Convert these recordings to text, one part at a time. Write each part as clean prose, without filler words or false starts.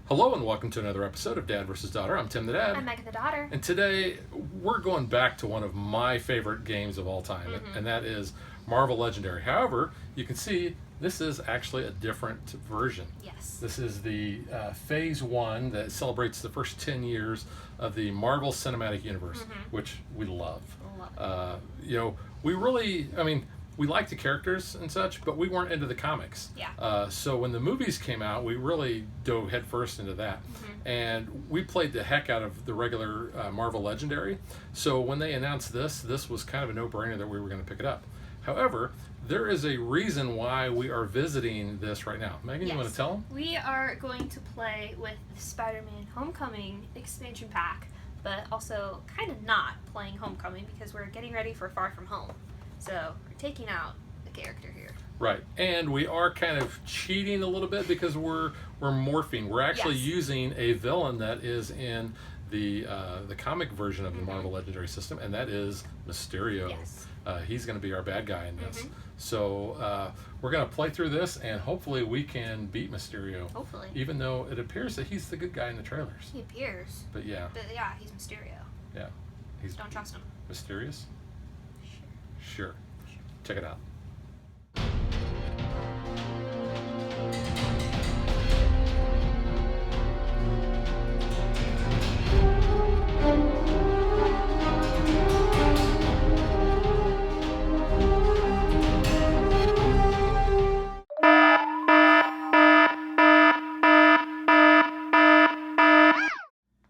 Hello and welcome to another episode of Dad vs. Daughter. I'm Tim the Dad. I'm Mecca the Daughter. And today we're going back to one of my favorite games of all time, and that is Marvel Legendary. However, you can see this is actually a different version. Yes. This is the Phase 1 that celebrates the first 10 years of the Marvel Cinematic Universe, which we love. We like the characters and such, but we weren't into the comics. Yeah. So when the movies came out, we really dove headfirst into that. And we played the heck out of the regular Marvel Legendary. So when they announced this was kind of a no-brainer that we were going to pick it up. However, there is a reason why we are visiting this right now. Megan, you want to tell them? We are going to play with the Spider-Man Homecoming expansion pack, but also kind of not playing Homecoming because we're getting ready for Far From Home. So we're taking out the character here. Right, and we are kind of cheating a little bit because we're morphing. We're actually using a villain that is in the comic version of the Marvel Legendary system, and that is Mysterio. Yes. He's going to be our bad guy in this. So we're going to play through this, and hopefully we can beat Mysterio. Hopefully. Even though it appears that he's the good guy in the trailers. He appears. But yeah. But yeah, he's Mysterio. Yeah. He's Don't trust him. Mysterious? Sure. Check it out.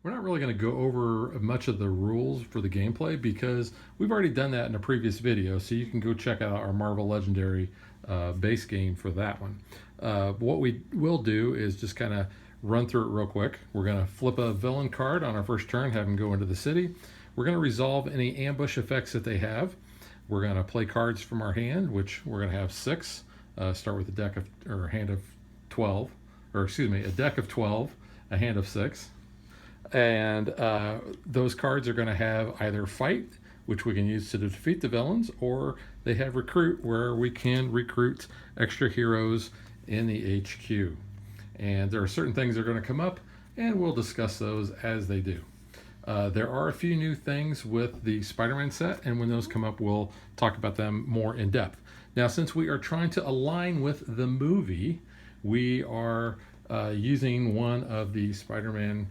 We're not really going to go over much of the rules for the gameplay because we've already done that in a previous video, so you can go check out our Marvel Legendary base game for that one. What we will do is just kind of run through it real quick. We're going to flip a villain card on our first turn, have them go into the city. We're going to resolve any ambush effects that they have. We're going to play cards from our hand, which we're going to have 6. Start with a deck of, or a hand of 12, or excuse me, a deck of 12, a hand of 6. And those cards are going to have either fight, which we can use to defeat the villains, or they have recruit, where we can recruit extra heroes in the HQ. And there are certain things that are going to come up, and we'll discuss those as they do. There are a few new things with the Spider-Man set, and when those come up, we'll talk about them more in depth. Now, since we are trying to align with the movie, we are using one of the Spider-Man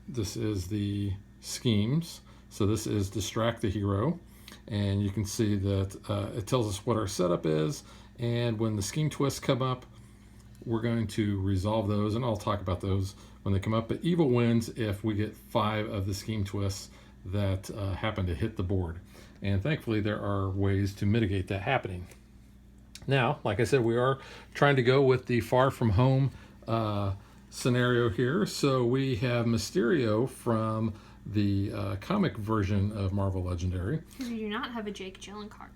this is the schemes. So this is distract the hero, and you can see that it tells us what our setup is, and when the scheme twists come up, we're going to resolve those, and I'll talk about those when they come up. But evil wins if we get 5 of the scheme twists that happen to hit the board, and thankfully there are ways to mitigate that happening. Now, like I said, we are trying to go with the Far From Home scenario here. So we have Mysterio from the comic version of Marvel Legendary. Because we do not have a Jake Gyllenhaal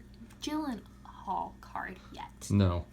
card yet. No.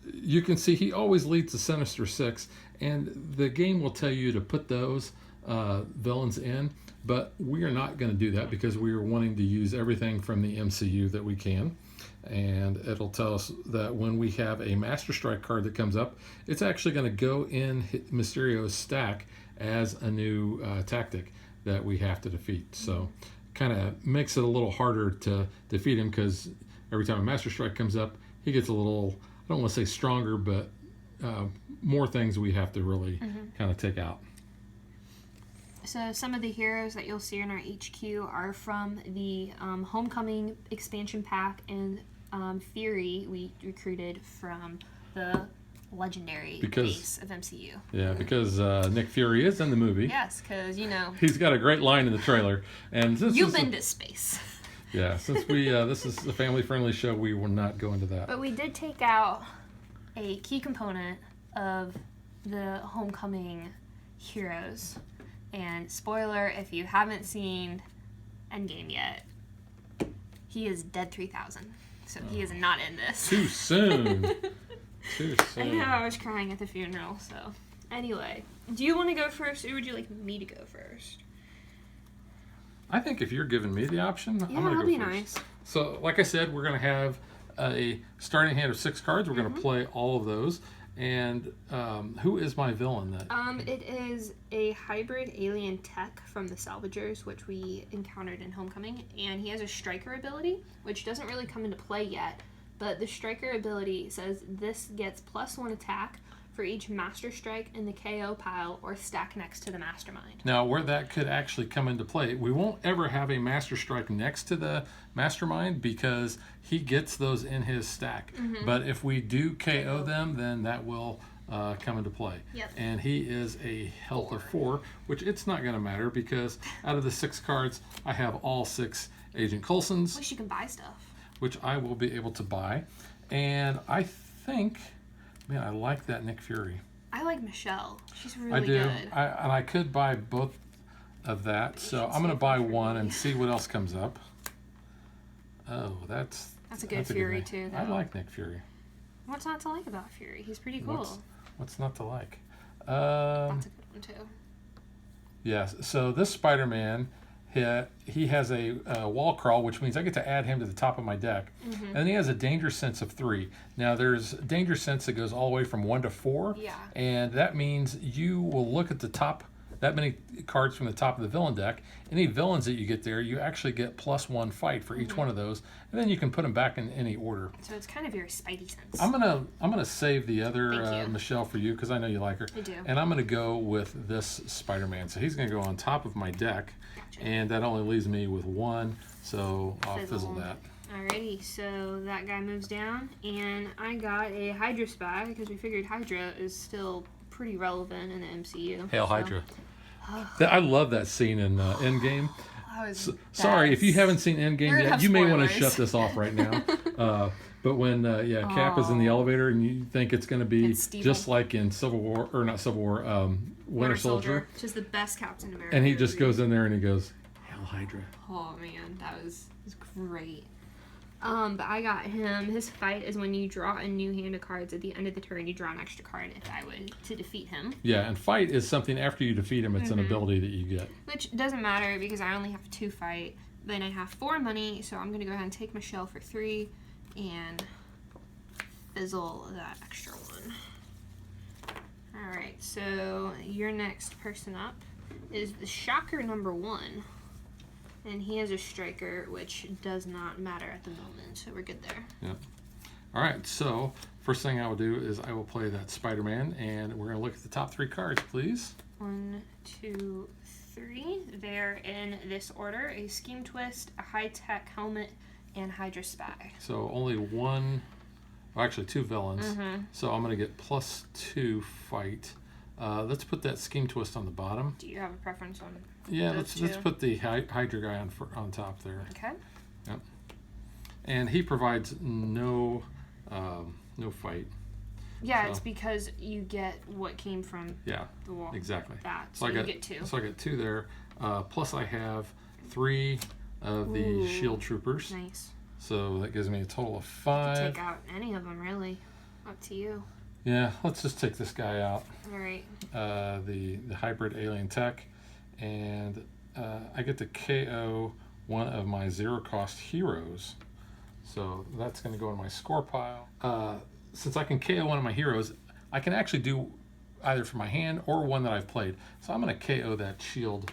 You can see he always leads the Sinister Six, and the game will tell you to put those villains in, but we are not going to do that because we are wanting to use everything from the MCU that we can. And it'll tell us that when we have a Master Strike card that comes up, it's actually going to go in Mysterio's stack as a new tactic that we have to defeat. So kind of makes it a little harder to defeat him because every time a Master Strike comes up, he gets a little, I don't want to say stronger, but more things we have to really kind of take out. So some of the heroes that you'll see in our HQ are from the Homecoming expansion pack, and Fury we recruited from the Legendary base of MCU. Yeah, because Nick Fury is in the movie. Yes, because, he's got a great line in the trailer. And since you've been to space. Yeah, since we this is a family-friendly show, we will not go into that. But we did take out a key component of the Homecoming heroes. And spoiler, if you haven't seen Endgame yet, he is dead 3000. So he is not in this. Too soon. Too soon. I know, I was crying at the funeral, so. Anyway, do you want to go first, or would you like me to go first? I think if you're giving me the option, I'm going to go that'd be first. Nice. So, like I said, we're going to have a starting hand of 6 cards. We're going to play all of those. And who is my villain then? It is a hybrid alien tech from the Salvagers, which we encountered in Homecoming, and he has a striker ability, which doesn't really come into play yet, but the striker ability says this gets +1 attack for each Master Strike in the KO pile or stack next to the Mastermind. Now, where that could actually come into play, we won't ever have a Master Strike next to the Mastermind because he gets those in his stack. But if we do KO them, then that will come into play. Yep. And he is a health of 4, which it's not going to matter because out of the 6 cards, I have all 6 Agent Coulsons. At least you can buy stuff. Which I will be able to buy. And I think, man, I like that Nick Fury. I like Michelle. She's really I do. good. And I could buy both of that. So I'm going to buy one and see what else comes up. Oh, that's a good Fury too, though. I like Nick Fury. What's not to like about Fury? He's pretty cool. What's not to like? That's a good one too. Yes. So this Spider-Man, he has a wall crawl, which means I get to add him to the top of my deck. And then he has a danger sense of 3. Now there's danger sense that goes all the way from 1 to 4. Yeah. And that means you will look at the top, that many cards from the top of the villain deck. Any villains that you get there, you actually get +1 fight for each one of those, and then you can put them back in any order. So it's kind of your Spidey sense. I'm gonna save the other Thank you. Michelle for you because I know you like her. I do. And I'm gonna go with this Spider-Man. So he's gonna go on top of my deck, and that only leaves me with 1. So I'll fizzle that. Alrighty, so that guy moves down, and I got a Hydra Spy because we figured Hydra is still pretty relevant in the MCU. Hail Hydra. I love that scene in Endgame. Sorry, if you best. haven't seen Endgame We're gonna yet, have you may want to spoilers. shut this off right now. But when Cap is in the elevator and you think it's going to be It's Steve. just like in Civil War, or not Civil War, Winter Soldier, which is the best Captain America. and he just movie. goes in there and he goes, Hail Hydra. Oh man, that was great. But I got him. His fight is when you draw a new hand of cards at the end of the turn. You draw an extra card if I would to defeat him. Yeah, and fight is something after you defeat him. It's an ability that you get. Which doesn't matter because I only have 2 fight. Then I have 4 money, so I'm gonna go ahead and take Michelle for 3 and fizzle that extra 1. Alright, so your next person up is the Shocker number 1. And he is a striker, which does not matter at the moment, so we're good there. Yep. All right, so first thing I will do is I will play that Spider-Man, and we're going to look at the top 3 cards, please. 1, 2, 3. They're in this order: a Scheme Twist, a High-Tech Helmet, and Hydra Spy. So only actually 2 villains. So I'm going to get +2 fight. Let's put that Scheme Twist on the bottom. Do you have a preference on? Yeah, those let's two? put the Hydra guy on top there. Okay. Yep. And he provides no fight. Yeah, So- it's because you get what came from Yeah, the wall. exactly. That, So so I you got get 2. So I got 2 there. Plus I have 3 of the Ooh. Shield Troopers. Nice. So that gives me a total of You 5. can take out any of them, really. Up to you. Yeah, let's just take this guy out. All right. The hybrid alien tech, and I get to KO one of my 0-cost heroes. So that's going to go in my score pile. Since I can KO one of my heroes, I can actually do either for my hand or one that I've played. So I'm going to KO that Shield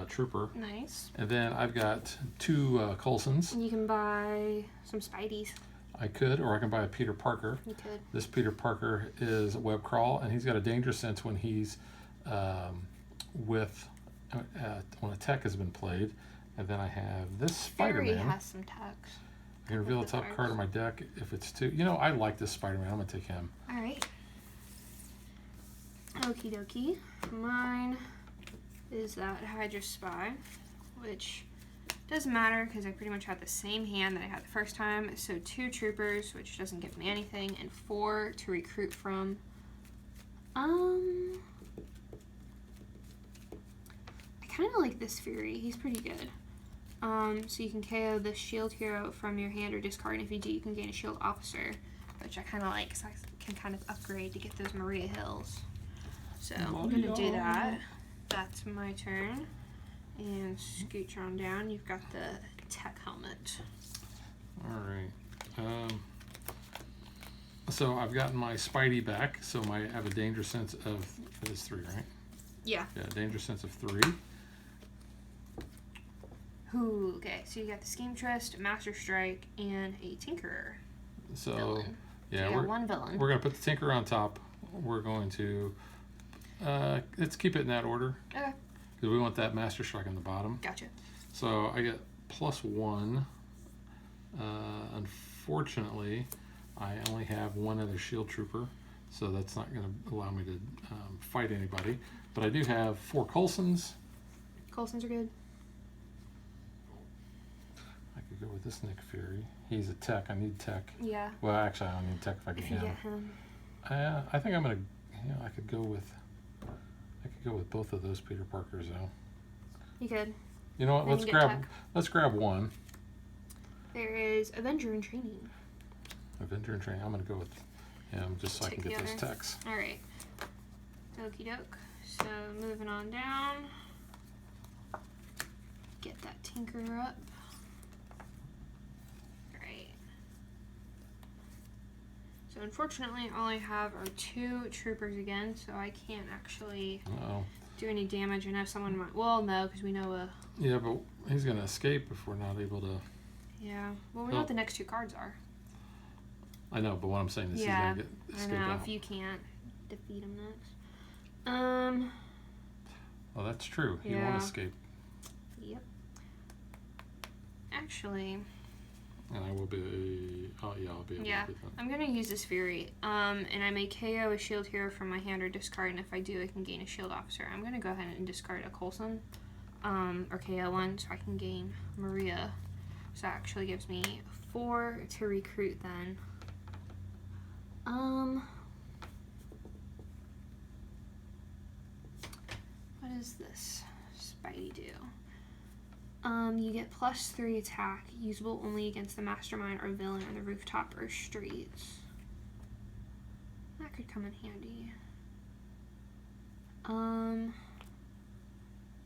Trooper. Nice. And then I've got 2 Coulsons. And you can buy some Spideys. I could, or I can buy a Peter Parker. You could. This Peter Parker is a web crawl, and he's got a danger sense when he's when a tech has been played. And then I have this Fury Spider-Man. has some text. I can reveal the top card of my deck if it's 2. You know, I like this Spider-Man. I'm going to take him. All right. Okie dokie. Mine is that Hydra Spy, which doesn't matter because I pretty much had the same hand that I had the first time. So 2 troopers, which doesn't give me anything, and 4 to recruit from. I kind of like this Fury. He's pretty good. So you can KO the shield hero from your hand or discard, and if you do, you can gain a shield officer, which I kind of like, so I can kind of upgrade to get those Maria Hills. So I'm going to do that. That's my turn. And scooch on down. You've got the tech helmet. All right. So I've gotten my Spidey back, so I have a danger sense of, it is 3, right? Yeah. Yeah, danger sense of 3. Ooh, okay, so you got the Scheme Twist, Master Strike, and a Tinkerer. So, Villain. yeah, So you got one villain. we're going to put the Tinkerer on top. We're going to, let's keep it in that order. Okay. Because we want that Master Strike on the bottom. Gotcha. So I get +1. Unfortunately, I only have one other Shield Trooper, so that's not going to allow me to fight anybody. But I do have 4 Coulsons. Coulsons are good. I could go with this Nick Fury. He's a tech. I need tech. Yeah. Well, actually, I don't need tech if I get If you him. get him. I think I'm gonna. I could go with. Both of those Peter Parkers though. You could. You know what? Then Let's you get grab. tech. Let's grab one. There is Avenger in Training. Avenger in Training. I'm gonna go with him just so I can Take get the those other. techs. All right. Okie doke. So moving on down. Get that Tinkerer up. Right. So unfortunately, all I have are 2 troopers again, so I can't actually Oh. do any damage and have someone. Well, no, because we know a. Yeah, but he's gonna escape if we're not able to. Yeah. Well, we know what the next 2 cards are. I know, but what I'm saying is Yeah, he's gonna I escape know. out. If you can't defeat him next. Oh, that's true. He Yeah. won't escape, Yep. Actually, and I will be. Oh yeah, I'll be able yeah, to beat that. I'm gonna use this Fury. And I may KO a shield hero from my hand or discard, and if I do, I can gain a shield officer. I'm gonna go ahead and discard a Coulson, or KO one, so I can gain Maria. So that actually gives me 4 to recruit then. What does this Spidey do? You get +3 attack, usable only against the mastermind or villain on the rooftop or streets. That could come in handy.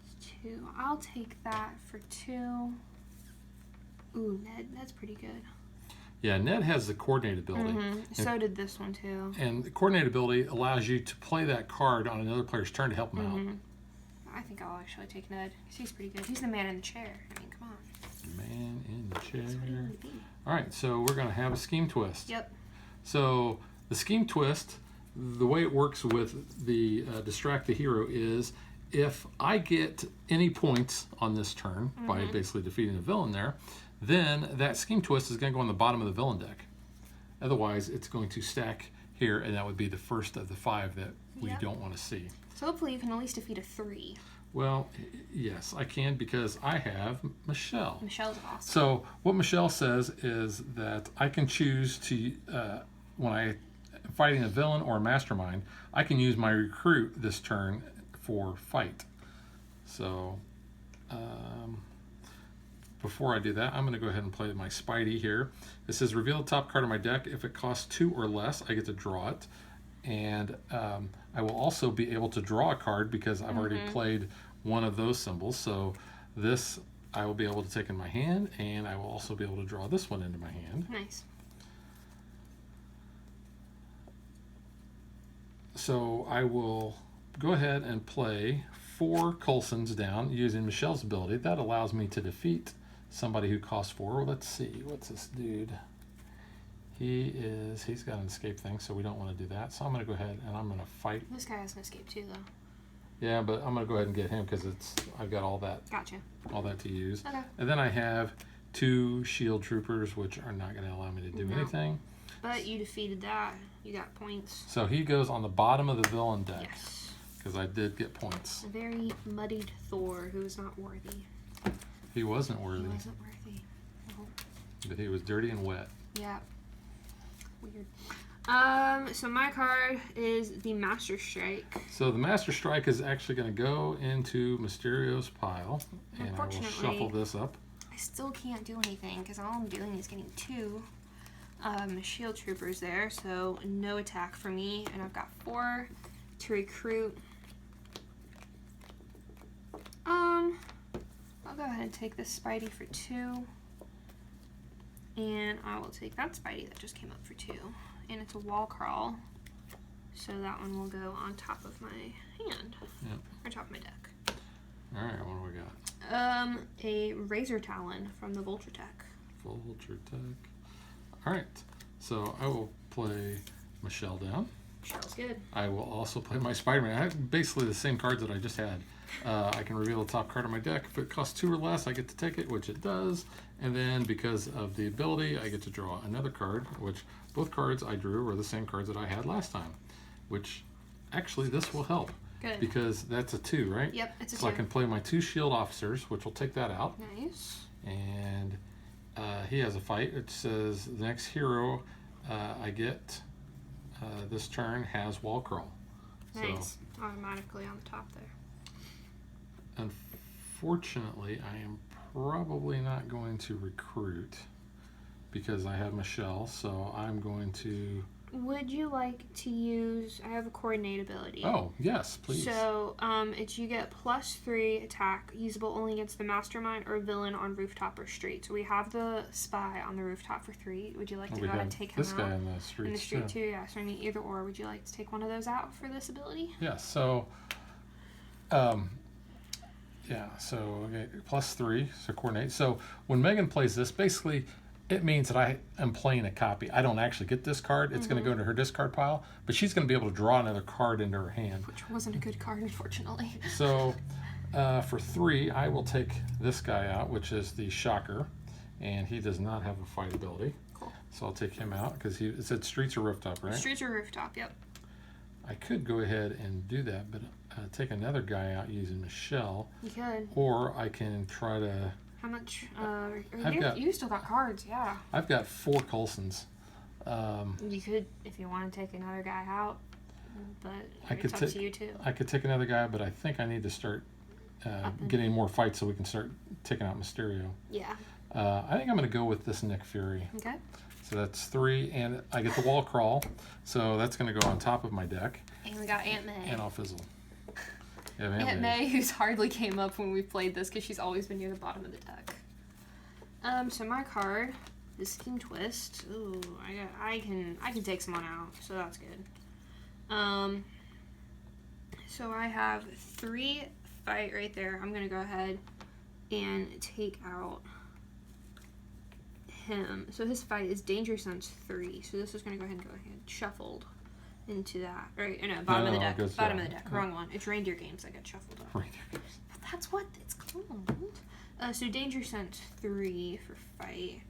It's 2. I'll take that for 2. Ooh, Ned, that's pretty good. Yeah, Ned has the coordinate ability. So did this one too. And the coordinate ability allows you to play that card on another player's turn to help them out. I think I'll actually take Ned, because he's pretty good. He's the man in the chair. I mean, come on. Man in the That's what he chair. would be. All right, so we're going to have a scheme twist. Yep. So the scheme twist, the way it works with the distract the hero is if I get any points on this turn by basically defeating a villain there, then that scheme twist is going to go on the bottom of the villain deck. Otherwise, it's going to stack here, and that would be the first of the 5 that we Yep. don't want to see. So hopefully you can at least defeat a 3. Well, yes, I can because I have Michelle. Michelle's awesome. So what Michelle says is that I can choose to, when I'm fighting a villain or a mastermind, I can use my recruit this turn for fight. So before I do that, I'm going to go ahead and play my Spidey here. It says reveal the top card of my deck. If it costs 2 or less, I get to draw it. And I will also be able to draw a card because I've already played one of those symbols. So this I will be able to take in my hand, and I will also be able to draw this one into my hand. Nice. So I will go ahead and play 4 Coulsons down using Michelle's ability. That allows me to defeat somebody who costs 4. Well, let's see. What's this dude? He's got an escape thing, so we don't want to do that. So I'm going to go ahead and I'm going to fight. This guy has an escape too, though. Yeah, but I'm going to go ahead and get him because I've got all that Gotcha. to use. Okay. And then I have 2 shield troopers, which are not going to allow me to do No. anything. But you defeated that. You got points. So he goes on the bottom of the villain deck Yes. because I did get points. A very muddied Thor who is not worthy. He wasn't worthy, He wasn't worthy. No. but he was dirty and wet. Yeah. Weird. So my card is the Master Strike. So the Master Strike is actually going to go into Mysterio's pile, and I will Unfortunately, shuffle this up. I still can't do anything because all I'm doing is getting 2 shield troopers there, so no attack for me, and I've got 4 to recruit. I'll go ahead and take this Spidey for 2, and I will take that Spidey that just came up for 2, and it's a wall crawl. So that one will go on top of my hand. Yep. Or top of my deck. All right, what do we got? A Razor Talon from the Vulture Tech. Vulture Tech. All right, so I will play Michelle down. Michelle's good. I will also play my Spider-Man. I have basically the same cards that I just had. I can reveal the top card of my deck. If it costs 2 or less, I get to take it, which it does. And then because of the ability, I get to draw another card, which both cards I drew were the same cards that I had last time, which actually this will help. Good. Because that's a 2, right? Yep, it's a 2. So I can play my 2 shield officers, which will take that out. Nice. And he has a fight. It says the next hero I get this turn has wall crawl. Nice. So, automatically on the top there. Unfortunately, I am probably not going to recruit because I have Michelle, so I'm going to... Would you like to use... I have a coordinate ability. Oh, yes, please. So, it's you get +3 attack, usable only against the mastermind or villain on rooftop or street. So we have the spy on the rooftop for 3. Would you like to go ahead and take him out? This guy in the street. In the street too, yeah. So I mean, either or. Would you like to take one of those out for this ability? Yeah, so... yeah, so okay, +3, so coordinate. So when Megan plays this, basically it means that I am playing a copy. I don't actually get this card. It's going to go into her discard pile, but she's going to be able to draw another card into her hand. Which wasn't a good card, unfortunately. So for 3, I will take this guy out, which is the Shocker, and he does not have a fight ability. Cool. So I'll take him out because it said streets or rooftop, right? Streets or rooftop, yep. I could go ahead and do that, but take another guy out using Michelle. You could. Or I can try to... How much? You still got cards, yeah. I've got 4 Coulsons. You could, if you want to take another guy out, but it's up to you too. I could take another guy, but I think I need to start getting more fights so we can start taking out Mysterio. Yeah. I think I'm going to go with this Nick Fury. Okay. So that's 3, and I get the wall crawl, so that's going to go on top of my deck. And we got Aunt May. And I'll fizzle. Aunt May, who's hardly came up when we played this because she's always been near the bottom of the deck. So my card is Scheme Twist. Ooh, I can take someone out, so that's good. So I have 3 fight right there. I'm gonna go ahead and take out him. So his fight is Danger Sense 3. So this is gonna go ahead and shuffled into that. Right, no, bottom of the deck. Bottom of the deck. Wrong one. It's Reindeer Games that got shuffled up. Reindeer Games. That's what it's called. So Danger Sense 3 for fight.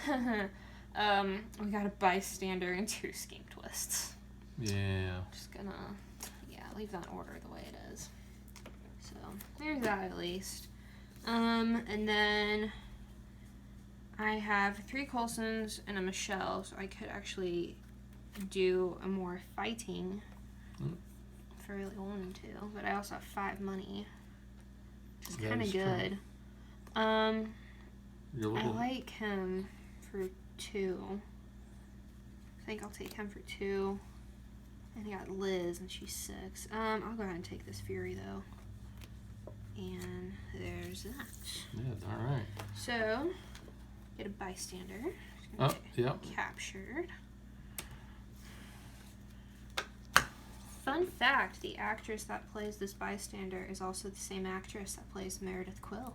We got a Bystander and 2 Scheme Twists. Yeah. Just gonna, leave that order the way it is. So there's that at least. And then I have 3 Coulsons and a Michelle, so I could actually do a more fighting if I really wanted to. But I also have 5 money, which is kind of good. I like him for 2. I think I'll take him for 2. And I got Liz, and she's 6. I'll go ahead and take this Fury though. And there's that. Yeah, all right. So get a Bystander. Oh, yeah. Captured. Fun fact, the actress that plays this Bystander is also the same actress that plays Meredith Quill.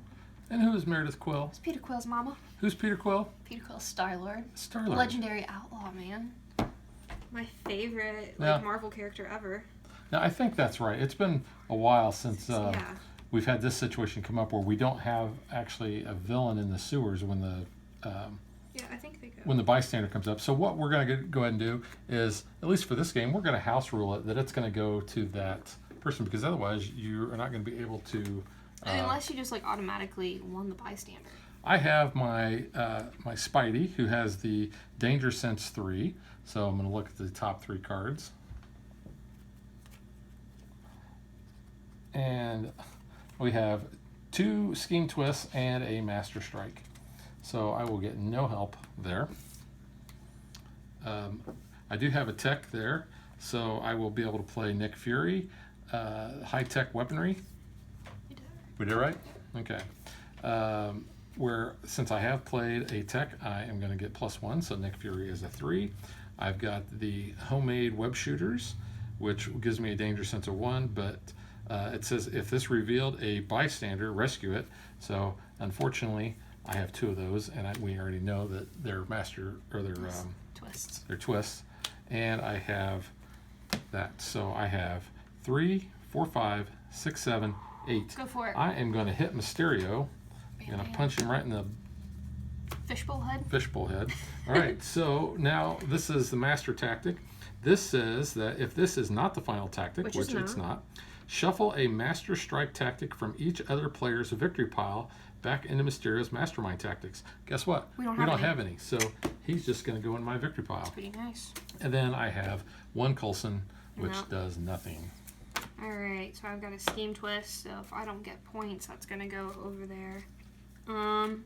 And who is Meredith Quill? It's Peter Quill's mama. Who's Peter Quill? Peter Quill's Star-Lord. Star-Lord. Legendary outlaw, man. My favorite Marvel character ever. Now, I think that's right. It's been a while since we've had this situation come up where we don't have actually a villain in the sewers when the I think they go. When the Bystander comes up. So what we're going to go ahead and do is, at least for this game, we're going to house rule it that it's going to go to that person, because otherwise you are not going to be able to... unless you just automatically won the Bystander. I have my my Spidey, who has the Danger Sense 3. So I'm going to look at the top 3 cards. And we have 2 Scheme Twists and a Master Strike. So I will get no help there. I do have a tech there, so I will be able to play Nick Fury, high-tech weaponry. We did right? Okay. Where, since I have played a tech, I am going to get +1, so Nick Fury is a 3. I've got the homemade web shooters, which gives me a danger sense of 1, but it says if this revealed a bystander, rescue it. So unfortunately, I have 2 of those, and we already know that they're Twists. They're twists. And I have that. So I have 3, 4, 5, 6, 7, 8. Go for it. I am going to hit Mysterio. I'm going to punch him right in the Fishbowl head. fishbowl head. All right, so now this is the master tactic. This says that if this is not the final tactic, which it's not, shuffle a master strike tactic from each other player's victory pile back into Mysterio's mastermind tactics. Guess what? We don't have any. So he's just going to go in my victory pile. That's pretty nice. And then I have 1 Coulson, which does nothing. All right, so I've got a scheme twist. So if I don't get points, that's going to go over there.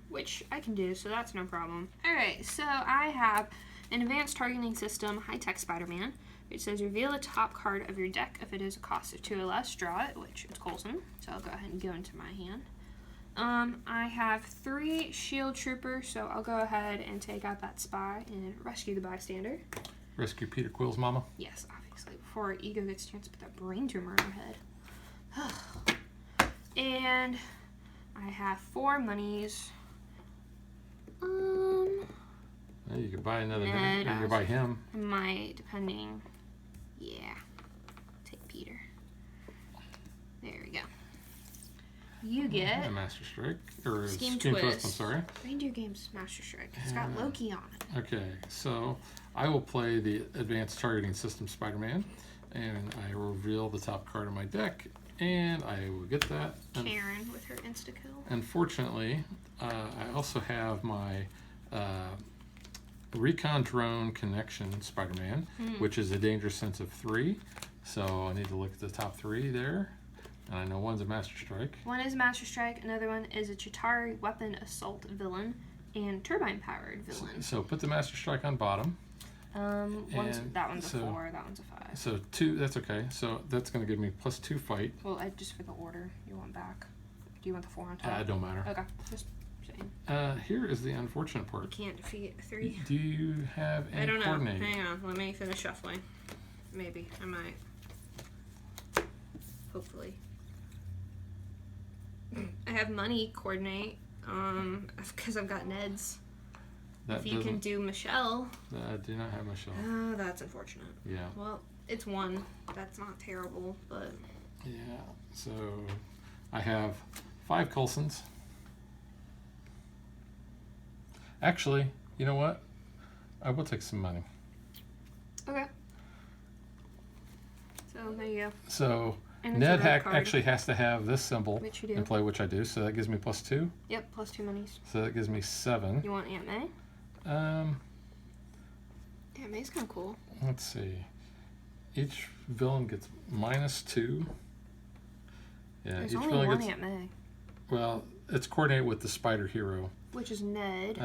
Which I can do, so that's no problem. Alright, so I have an advanced targeting system, high-tech Spider-Man, which says reveal the top card of your deck. If it is a cost of 2 or less, draw it, which is Coulson, so I'll go ahead and go into my hand. I have 3 shield troopers, so I'll go ahead and take out that spy and rescue the bystander. Rescue Peter Quill's mama? Yes, obviously, before Ego gets a chance to put that brain tumor in her head. And I have 4 monies. Well, you could buy another Ned. You could buy him. I might, depending. Yeah. Take Peter. There we go. You get a Master Strike. Or Scheme Twist, I'm sorry. Reindeer Games Master Strike. It's got Loki on it. Okay, so I will play the Advanced Targeting System Spider-Man, and I will reveal the top card of my deck. And I will get that. Karen with her insta-kill. Unfortunately, I also have my Recon Drone Connection Spider-Man, which is a danger sense of 3. So I need to look at the top 3 there. And I know one's a Master Strike. One is Master Strike. Another one is a Chitauri Weapon Assault villain and Turbine-powered villain. So put the Master Strike on bottom. That one's a 4, that one's a 5. So 2, that's okay. So that's going to give me +2 fight. Well, just for the order you want back. Do you want the 4 on top? It don't matter. Okay, just saying. Here is the unfortunate part. Can't defeat a 3. Do you have any I don't know. coordinate? Hang on, let me finish shuffling. Maybe, I might. Hopefully. I have money coordinate, because I've got Ned's. If you can do Michelle. I do not have Michelle. Oh, that's unfortunate. Yeah. Well, it's 1. That's not terrible, but. Yeah. So I have 5 Coulsons. Actually, you know what? I will take some money. Okay. So there you go. So And Ned actually has to have this symbol in play, which I do. So that gives me +2. Yep, +2 monies. So that gives me 7. You want Aunt May? Aunt May's kind of cool. Let's see. Each villain gets -2. Yeah, There's each only villain one gets. Aunt May. Well, it's coordinated with the Spider Hero. Which is Ned.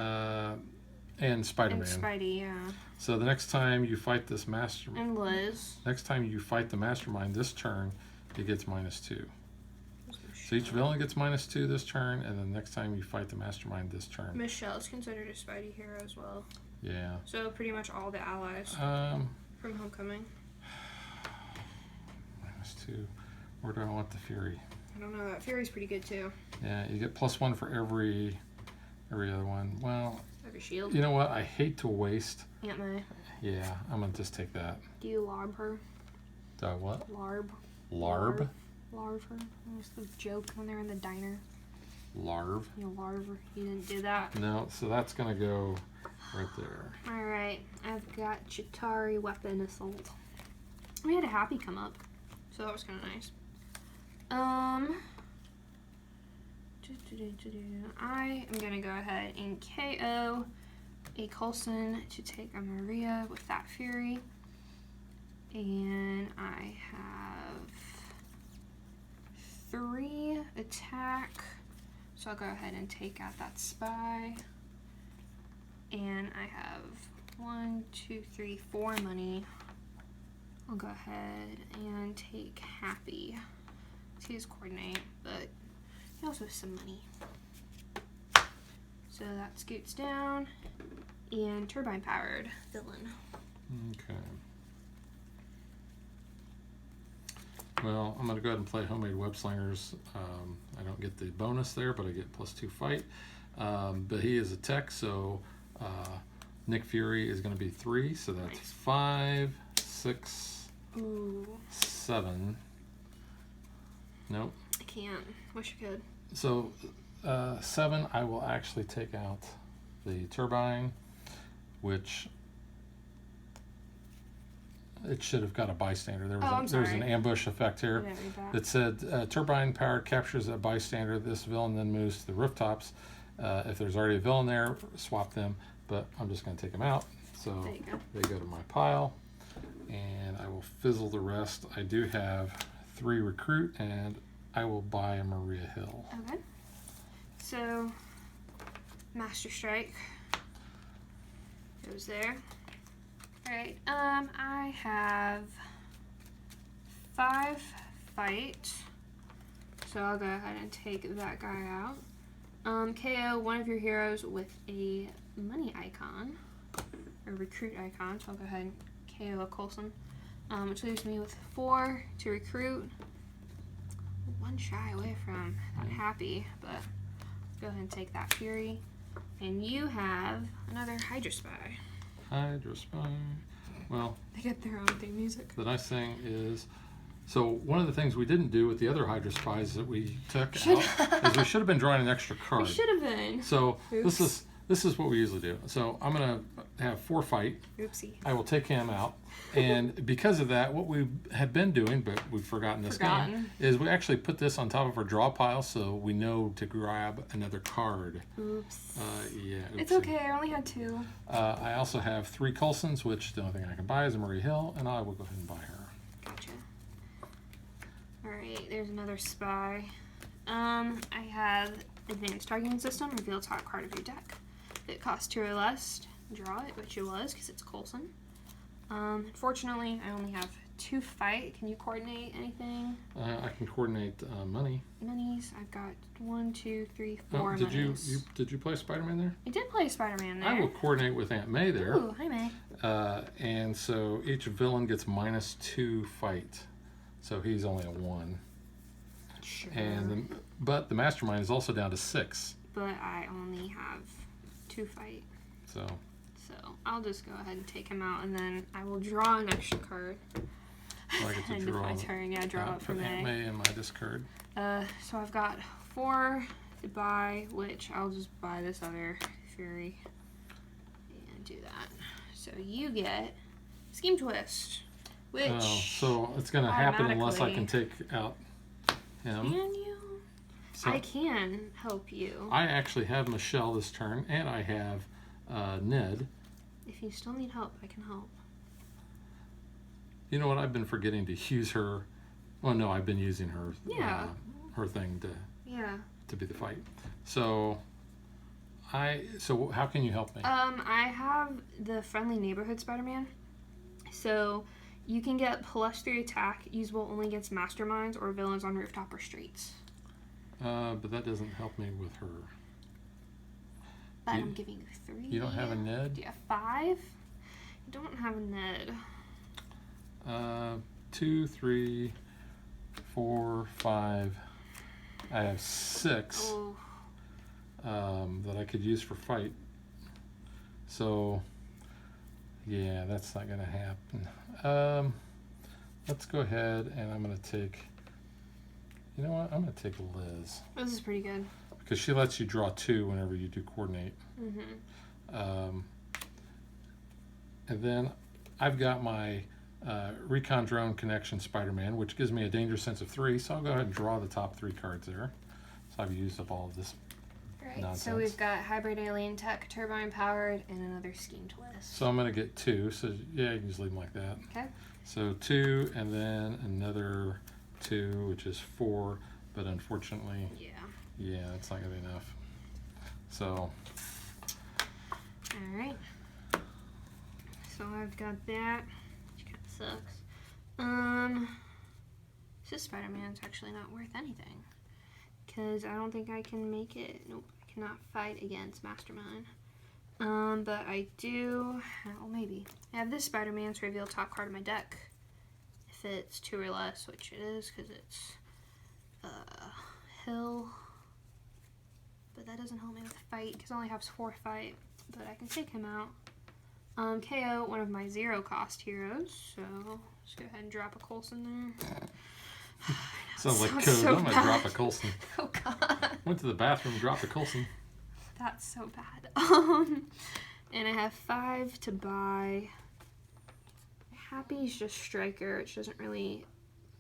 And Spider-Man. And Spidey, yeah. So the next time you fight this mastermind. And Liz. Next time you fight the mastermind this turn, it gets -2. So each villain gets -2 this turn, and then next time you fight the mastermind this turn. Michelle's considered a Spidey hero as well. Yeah. So pretty much all the allies from Homecoming. -2. Where do I want the Fury? I don't know. That Fury's pretty good too. Yeah, you get +1 for every other one. Well, every shield. You know what? I hate to waste. Aunt May. Yeah, I'm gonna just take that. Do you larb her? Do I what? Larb. Larb? Larb her. That's the joke when they're in the diner. Larb? You larb her. You didn't do that. No, so that's gonna go right there. Alright, I've got Chitauri Weapon Assault. We had a Happy come up, so that was kind of nice. I am going to go ahead and KO a Coulson to take a Maria with that Fury. And I have 3 attack. So I'll go ahead and take out that Spy. And I have 1, 2, 3, 4 money. I'll go ahead and take Happy to his coordinate, but he also has some money. So that scoots down. And Turbine Powered Villain. Okay. Well, I'm going to go ahead and play Homemade Web Slingers. I don't get the bonus there, but I get +2 fight. But he is a tech, so Nick Fury is going to be 3, so that's Nice. 5, 6, Ooh. 7. Nope. I can't. Wish I could. So 7, I will actually take out the turbine, which it should have got a bystander. There was there was an ambush effect I here. didn't read that. It said turbine power captures a bystander. This villain then moves to the rooftops. If there's already a villain there, swap them. But I'm just going to take them out. So There you go. they go to my pile, and I will fizzle the rest. I do have 3 recruit, and I will buy a Maria Hill. Okay. So, Master Strike goes there. Alright, I have 5 fight. So I'll go ahead and take that guy out. KO one of your heroes with a money icon, or recruit icon. So I'll go ahead and KO a Coulson, which leaves me with 4 to recruit. 1 shy away from not happy, but let's go ahead and take that Fury. And you have another Hydra Spy. Hydra Spy. Well, They get their own theme music. the nice thing is, so one of the things we didn't do with the other Hydra Spies that we took out is we should have been drawing an extra We card. should have been. So Oops. this is what we usually do. So I'm gonna have 4 fight. Oopsie. I will take him out, and because of that, what we have been doing, but we've forgotten this game, is we actually put this on top of our draw pile so we know to grab another card. Oops. Yeah. It's oopsie. okay. I only had 2. I also have 3 Coulsons, which the only thing I can buy is a Marie Hill, and I will go ahead and buy her. Gotcha. Alright, there's another spy. I have Advanced Targeting System. Reveal top card of your deck. If it costs 2 or less, draw it, which it was because it's Coulson. Unfortunately, I only have 2 fight. Can you coordinate anything? I can coordinate money. Minis. I've got 1, 2, 3, 4 did minis. you play Spider-Man there? I did play Spider-Man there. I will coordinate with Aunt May there. Ooh, hi May. And so each villain gets -2 fight. So he's only a 1. Sure. But the mastermind is also down to 6. But I only have 2 fight. So I'll just go ahead and take him out, and then I will draw an extra card. I get to End of draw. my turn. Yeah, draw up for Put Aunt May. May in my discard. So I've got 4 to buy, which I'll just buy this other Fury and do that. So you get Scheme Twist, which Oh, so it's going to happen unless I can take out him. can you? So I can help you. I actually have Michelle this turn, and I have Ned. If you still need help, I can help. You know what? I've been forgetting to use her. Well, no, I've been using her. Yeah. Her thing Yeah. to be the fight. So how can you help me? I have the Friendly Neighborhood Spider-Man. So you can get +3 attack, usable only against masterminds or villains on rooftop or streets. But that doesn't help me with her. But I'm giving you 3. You don't have a Ned? Do you have 5? I don't have a Ned. 2, 3, 4, 5. I have 6 Oh, that I could use for fight. So, yeah, that's not going to happen. Let's go ahead and I'm going to take. You know what? I'm going to take Liz this is pretty good. because she lets you draw 2 whenever you do coordinate. Mm-hmm. And then I've got my Recon Drone Connection Spider-Man, which gives me a danger sense of 3. So I'll go ahead and draw the top 3 cards there. So I've used up all of this. Right. Nonsense. So we've got Hybrid Alien Tech, Turbine Powered, and another Scheme Twist. So I'm going to get 2. So yeah, you can just leave them like that. Okay. So 2 and then another 2, which is 4. But unfortunately, yeah, that's not going to be enough. So All right. So I've got that, which kind of sucks. This Spider-Man's actually not worth anything because I don't think I can make it. Nope, I cannot fight against Mastermind. But I do, well, maybe. I have this Spider-Man's reveal top card of my deck. If it's 2 or less, which it is, because it's Hill. But that doesn't help me with fight, because I only have 4 fight. But I can take him out. KO one of my 0 cost heroes, so let's go ahead and drop a Coulson there. Sounds like code. so I'm gonna bad. drop a Coulson. Oh god. Went to the bathroom, dropped a Coulson. That's so bad. And I have 5 to buy. Happy's just striker, which doesn't really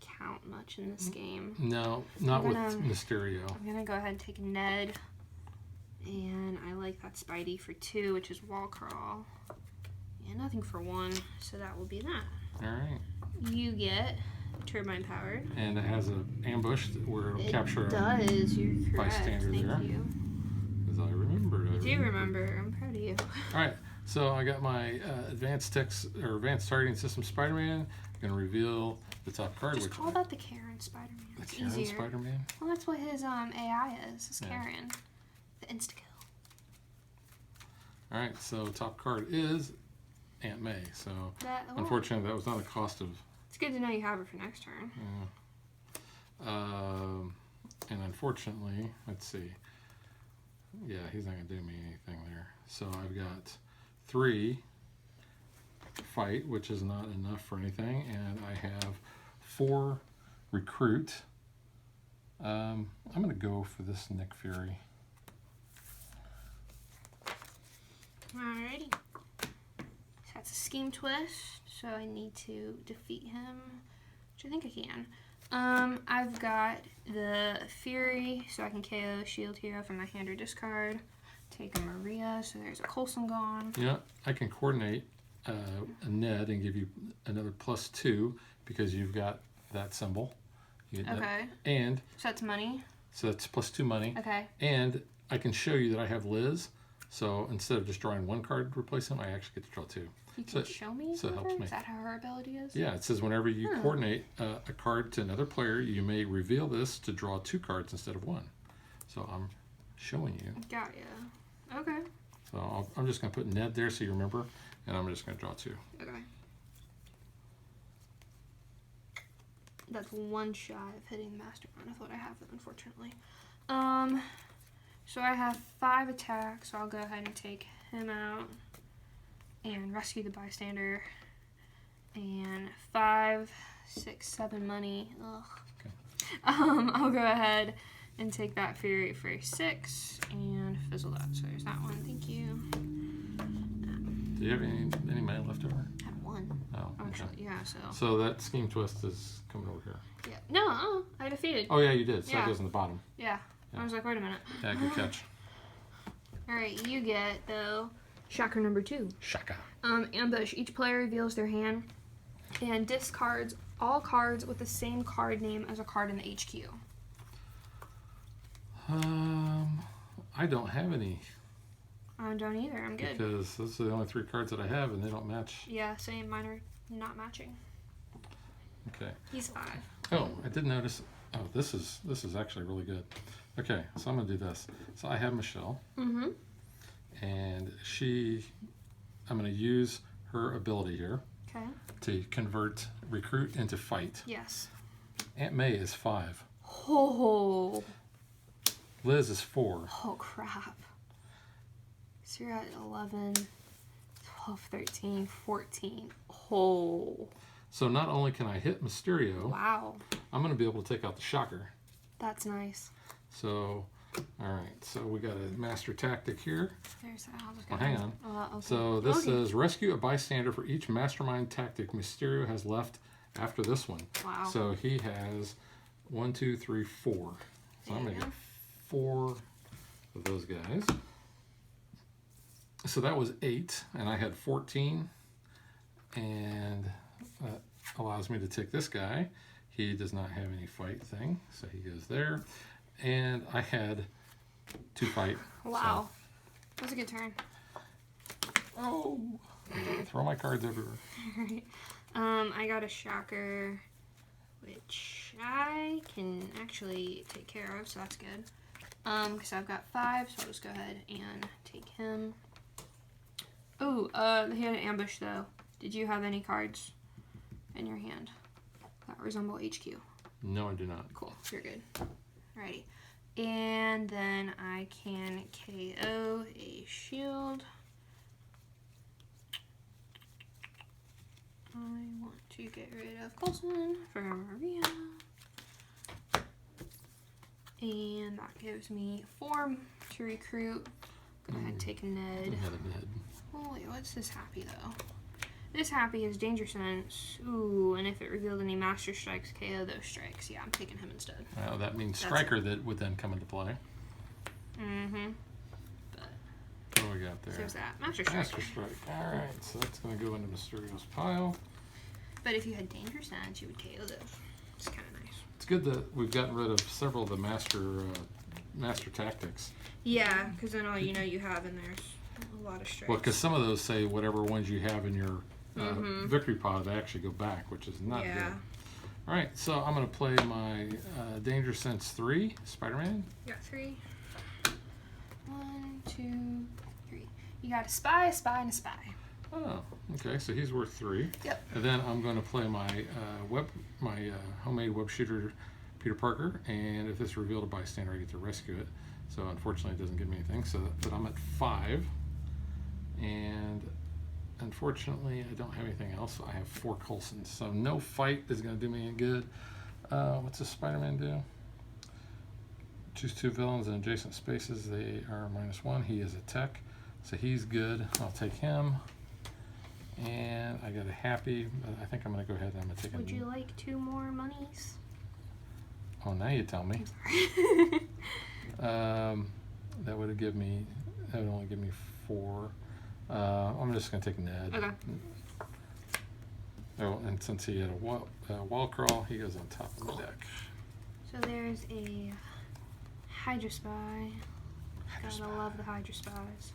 count much in this game. No, not I'm gonna- with Mysterio. I'm gonna go ahead and take Ned. And I like that Spidey for 2, which is wall crawl. And nothing for 1, so that will be that. Alright. You get turbine powered. And it has an ambush where it'll capture It a does, you're correct. bystander Thank there. you. As I remember. I do remember. I'm proud of you. Alright, so I got my advanced targeting system Spider-Man. I'm gonna reveal the top card, Just which call that the Karen Spider-Man. the It's Karen easier. Spider-Man. Well, that's what his AI is Yeah. Karen. The insta-kill. Alright, so top card is Aunt May. So Well, unfortunately that was not a cost of it's good to know you have her for next turn. and unfortunately, let's see. Yeah, he's not gonna do me anything there. So I've got 3 fight, which is not enough for anything, and I have 4 recruit. I'm gonna go for this Nick Fury. Alrighty. So that's a scheme twist, so I need to defeat him, which I think I can. I've got the Fury, so I can KO Shield Hero from my hand or discard. Take a Maria, so there's a Coulson gone. Yeah, I can coordinate a Ned and give you another +2 because you've got that symbol. You get that. Okay, And so that's money. so that's +2 money. Okay. And I can show you that I have Liz. So instead of just drawing 1 card to replace him, I actually get to draw 2. You can So- show me? so it with helps her? me. Is that how her ability is? Yeah, it says whenever you coordinate a card to another player, you may reveal this to draw 2 cards instead of 1. So I'm showing you. Got ya. Okay. So I'm just going to put Ned there so you remember, and I'm just going to draw 2. Okay. That's 1 shy of hitting the mastermind with what I have, unfortunately. So I have 5 attacks, so I'll go ahead and take him out and rescue the bystander. And 5, 6, 7 money. Ugh. Okay. I'll go ahead and take that Fury for 6 and fizzle that. So there's that one. Thank you. Do you have any money left over? I have 1. Oh, okay. Actually, yeah, so. So that scheme twist is coming over here. Yeah. No, I defeated. Oh yeah, you did. So Yeah. it goes in the bottom. Yeah. I was like, wait a minute. Yeah, good catch. Alright, you get, though, shocker number 2. Shaka. Ambush. Each player reveals their hand and discards all cards with the same card name as a card in the HQ. I don't have any I don't either. I'm good. because those are the only 3 cards that I have, and they don't match. Yeah, same. Mine are not matching. Okay. He's 5. Oh, I did notice. Oh, this is actually really good. Okay, so I'm gonna do this. So I have Michelle, Mm-hmm. and I'm gonna use her ability here Okay. to convert recruit into fight. Yes. Aunt May is 5. Oh. Liz is 4. Oh, crap. So you're at 11, 12, 13, 14. Oh. So not only can I hit Mysterio, Wow. I'm gonna be able to take out the Shocker. That's nice. So, all right. So we got a master tactic here. There's that. I'll just Well, go hang ahead. on. Okay. So this Okay. says rescue a bystander for each mastermind tactic Mysterio has left after this one. Wow. So he has 1, 2, 3, 4. So I'm There gonna you get 4 of those guys. So that was 8, and I had 14, and that allows me to take this guy. He does not have any fight thing, so he goes there. And I had 2 fight. Wow. That was a good turn. Oh, throw my cards everywhere. Alright. I got a shocker, which I can actually take care of, so that's good. Because I've got 5, so I'll just go ahead and take him. Oh, he had an ambush though. Did you have any cards in your hand that resemble HQ? No, I do not. Cool, you're good. Alrighty. And then I can KO a shield. I want to get rid of Coulson for Maria. And that gives me 4 to recruit. Go ahead and take Ned. I had a Ned. Oh wait, what's this happy though? This happy is Danger Sense. Ooh, and if it revealed any Master Strikes, KO those strikes. Yeah, I'm taking him instead. Well, that means Striker that would then come into play. Mm-hmm. What do we got there? So there's that. Master Strike. Master Strike. Alright, so that's going to go into Mysterio's pile. But if you had Danger Sense, you would KO those. It's kind of nice. It's good that we've gotten rid of several of the master tactics. Yeah, because then all you have in there's a lot of strikes. Well, because some of those say whatever ones you have in your victory pod, they actually go back, which is not good. All right, so I'm going to play my Danger Sense 3 Spider-Man. You got 3. 1, 2, 3. You got a spy, and a spy. Oh, okay, so he's worth 3. Yep. And then I'm going to play my homemade web shooter, Peter Parker, and if it's revealed a bystander, I get to rescue it. So unfortunately, it doesn't give me anything. So, but I'm at 5, and unfortunately, I don't have anything else. I have 4 Coulsons, so no fight is going to do me any good. What's this Spider-Man do? Choose 2 villains in adjacent spaces. They are -1. He is a tech, so he's good. I'll take him. And I got a happy. I think I'm going to go ahead and I'm going to take. Would you like 2 more monies? Oh, now you tell me. That would give me. That would only give me 4. I'm just going to take Ned. Okay. Oh, and since he had a wall crawl, he goes on top of the deck. So there's a Hydra Spy. Gotta love the Hydra Spies.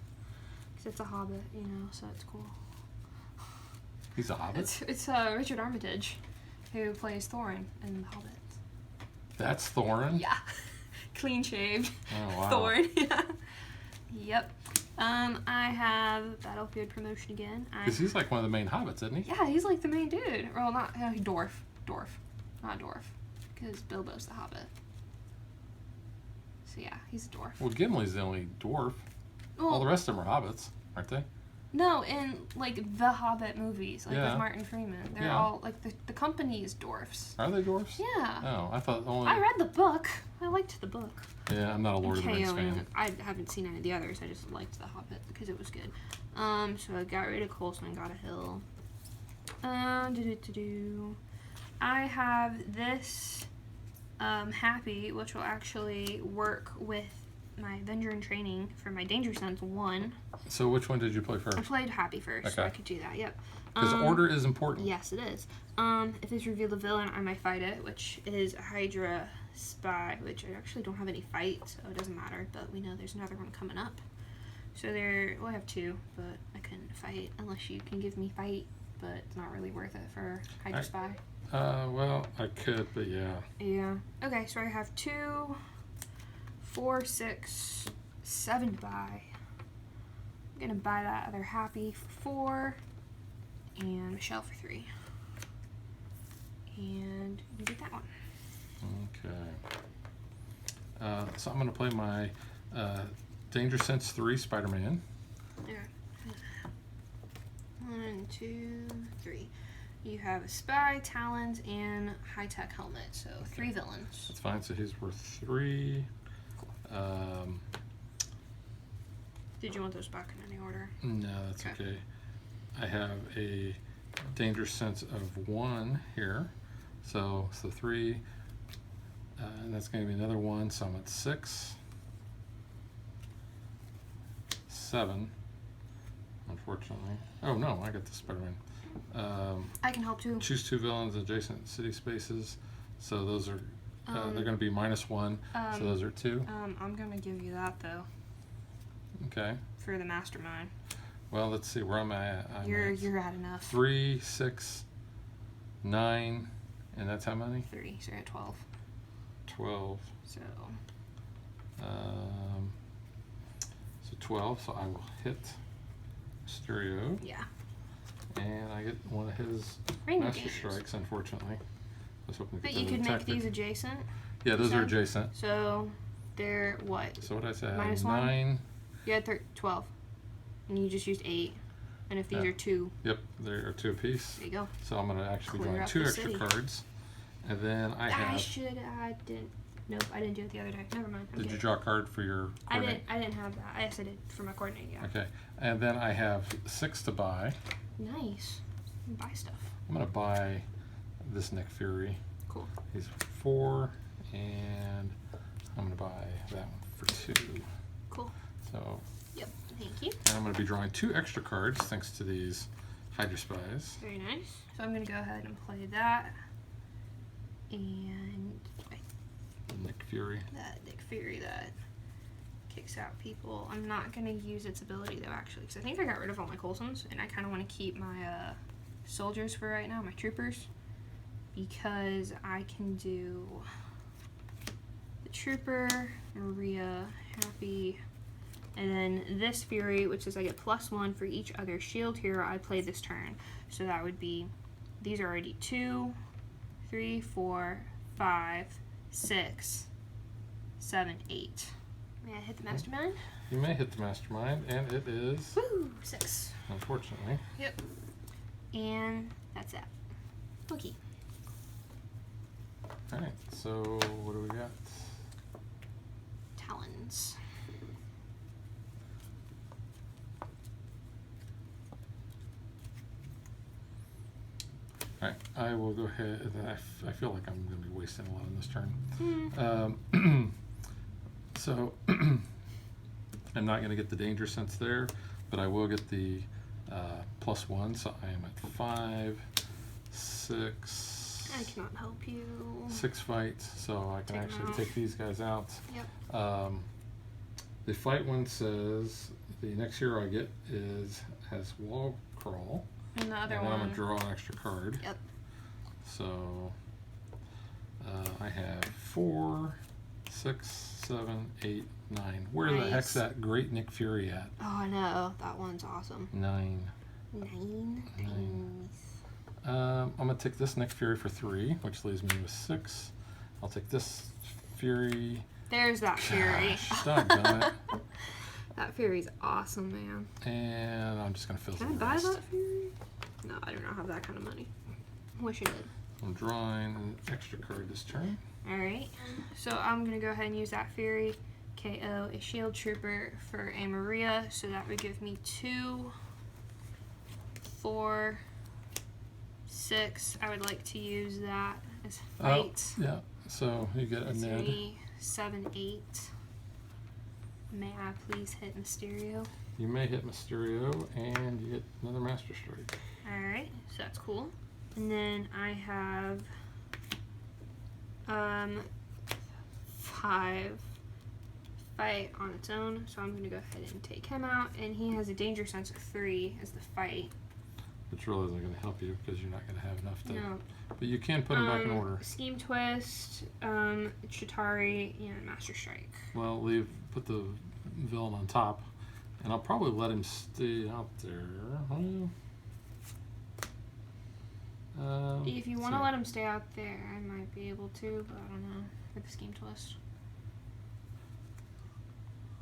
Because it's a hobbit, so it's cool. He's a hobbit? It's Richard Armitage, who plays Thorin in The Hobbit. That's Thorin? Yeah. Clean shaved. Oh, wow. Thorin, yeah. Yep. I have Battlefield promotion again. Because he's like one of the main hobbits, isn't he? Yeah, he's like the main dude. Well, not dwarf. Not dwarf. Because Bilbo's the hobbit. So yeah, he's a dwarf. Well, Gimli's the only dwarf. Well, All the rest of them are hobbits, aren't they? No, in like the Hobbit movies, like Yeah. with Martin Freeman, they're Yeah. all like the company is dwarfs. Are they dwarfs? Yeah. Oh, I thought only. I read the book. I liked the book. Yeah, I'm not a Lord of the Rings fan. I haven't seen any of the others. I just liked The Hobbit because it was good. So I got rid of Coulson and got a Hill. I have this Happy, which will actually work with my Avenger in Training for my Danger Sense 1. So which one did you play first? I played Happy first, so Okay. I could do that. Yep. Because order is important. Yes, it is. If it's revealed a villain, I might fight it, which is a Hydra Spy, which I actually don't have any fight, so it doesn't matter, but we know there's another one coming up. So I have 2, but I couldn't fight unless you can give me fight, but it's not really worth it for Hydra Spy. Well, I could, but yeah. Yeah. Okay, so I have 2, 4, 6, 7 to buy. I'm gonna buy that other Happy for 4, and Michelle for 3. And you get that one. Okay. So I'm going to play my Danger Sense 3 Spider-Man. There. 1, 2, 3. You have a Spy, Talons, and High-Tech Helmet, so 3 villains. That's fine. So he's worth 3. Did you want those back in any order? No, that's okay. I have a Danger Sense of 1 here. So 3. And that's going to be another 1, so I'm at 6. 7. Unfortunately. Oh no, I got the Spider-Man. I can help too. Choose 2 villains in adjacent city spaces. So those are they're going to be -1. So those are 2. I'm gonna give you that though Okay. for the mastermind. Well, let's see where I'm at. You're at enough. 3, 6, 9, and that's how many? 3, so you're at 12. 12. So 12. So I will hit Mysterio, Yeah. and I get one of his Ranger Master Games. Strikes, unfortunately. I was hoping to But get you the could make tactic. these adjacent. Yeah, those are so- adjacent. So they're what? So what I said, Minus one? 9. You had 12. And you just used 8. And if these Yeah. are 2, Yep, there are 2 apiece. there you go. So I'm going to actually be Clear drawing up 2 the extra city. cards. And then I have... I didn't. Nope, I didn't do it the other day. Never mind. Did you draw a card for your I coordinate? didn't have that. Yes, I did for my coordinate, yeah. Okay. And then I have 6 to buy. Nice. Buy stuff. I'm going to buy this Nick Fury. Cool. He's 4. And I'm going to buy that one for 2. Cool. So... Yep. Thank you. And I'm going to be drawing 2 extra cards thanks to these Hydra Spies. Very nice. So I'm going to go ahead and play that. And Nick Fury. that Nick Fury that kicks out people. I'm not going to use its ability though, actually, because I think I got rid of all my Coulsons, and I kind of want to keep my soldiers for right now, my troopers, because I can do the trooper, Maria, Happy, and then this Fury, which is I get +1 for each other shield hero I play this turn. So that would be, these are already 2, 3, 4, 5, 6, 7, 8. May I hit the mastermind? You may hit the mastermind, and it is, Woo! 6. unfortunately. Yep. And that's that. Bookie. Alright, so what do we got? Talons. Alright, I will go ahead. I feel like I'm going to be wasting a lot on this turn. Hmm. So, I'm not going to get the danger sense there, but I will get the +1, so I am at 5, 6. I cannot help you. 6 fights, so I can Take 'em actually out. take these guys out. Yep. The fight one says the next hero I get has wall crawl, And the other and then I'm one. gonna draw an extra card. Yep. So I have 4, 6, 7, 8, 9. Where the heck's Nice. that great Nick Fury at? Oh, I know. That one's awesome. 9. 9. Nine. Nice. I'm gonna take this Nick Fury for 3, which leaves me with 6. I'll take this Fury. There's that Fury. Gosh, doggone it. That Fury's awesome, man. And I'm just gonna fill Can I some buy rest. that Fury? No, I do not have that kind of money. Wish I did. I'm drawing an extra card this turn. Alright. So I'm going to go ahead and use that Fury. KO a Shield Trooper for a Maria. So that would give me 2, 4, 6. I would like to use that as fight. Yeah, so you get a Ned. 3, 7, 8. May I please hit Mysterio? You may hit Mysterio, and you get another Master Strike. Alright, so that's cool. And then I have 5 fight on its own, so I'm going to go ahead and take him out, and he has a danger sense of 3 as the fight. Which really isn't going to help you because you're not going to have enough to. No. But you can put him back in order. Scheme Twist, Chitauri, and Master Strike. Well, put the villain on top, and I'll probably let him stay out there. If you want to let him stay out there, I might be able to, but I don't know, with the Scheme Twist.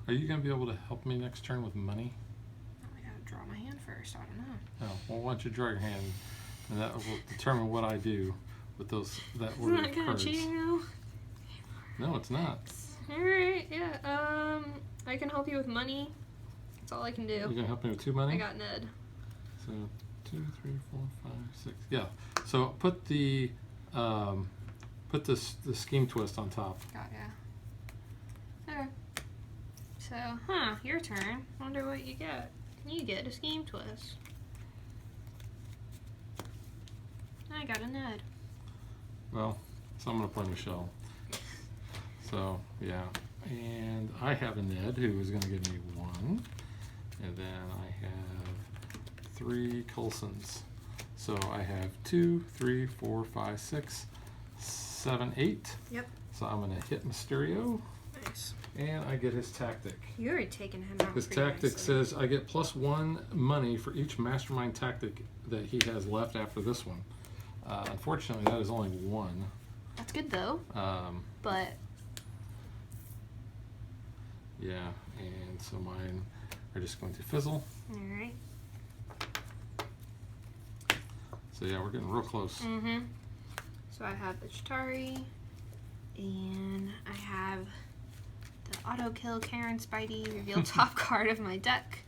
Are you going to be able to help me next turn with money? I gotta draw my hand first, I don't know. No. Well, why don't you draw your hand, and that will determine what I do with that Isn't order that of kind of cards. cheating though? No, it's not. Alright, yeah, I can help you with money. That's all I can You're do. going to help me with 2 money? I got Ned. So 2, 3, 4, 5, 6. Yeah. So put the scheme twist on top. Got ya. Okay. So, your turn. Wonder what you get. You get a Scheme Twist. I got a Ned. Well, so I'm gonna play Michelle. So yeah, and I have a Ned who is gonna give me 1, and then I have 3 Coulsons. So I have 2, 3, 4, 5, 6, 7, 8. Yep. So I'm gonna hit Mysterio. Nice. And I get his tactic. You're already taking him out. His pretty tactic nicely. says I get +1 money for each mastermind tactic that he has left after this one. Unfortunately, that is only one. That's good though. But yeah, and so mine are just going to fizzle. all right. So yeah, we're getting real close. So I have the Chitari, and I have the auto kill Karen Spidey reveal top card of my deck.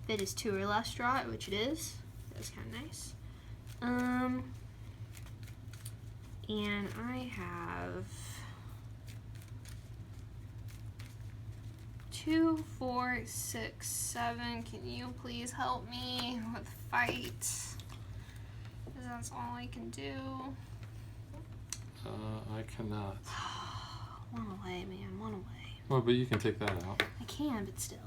If it is 2 or less, draw it, which it is. That's kind of nice. And I have 2, 4, 6, 7. Can you please help me with fight? Because that's all I can do. I cannot. One away, man. One away. Well, but you can take that out. I can, but still.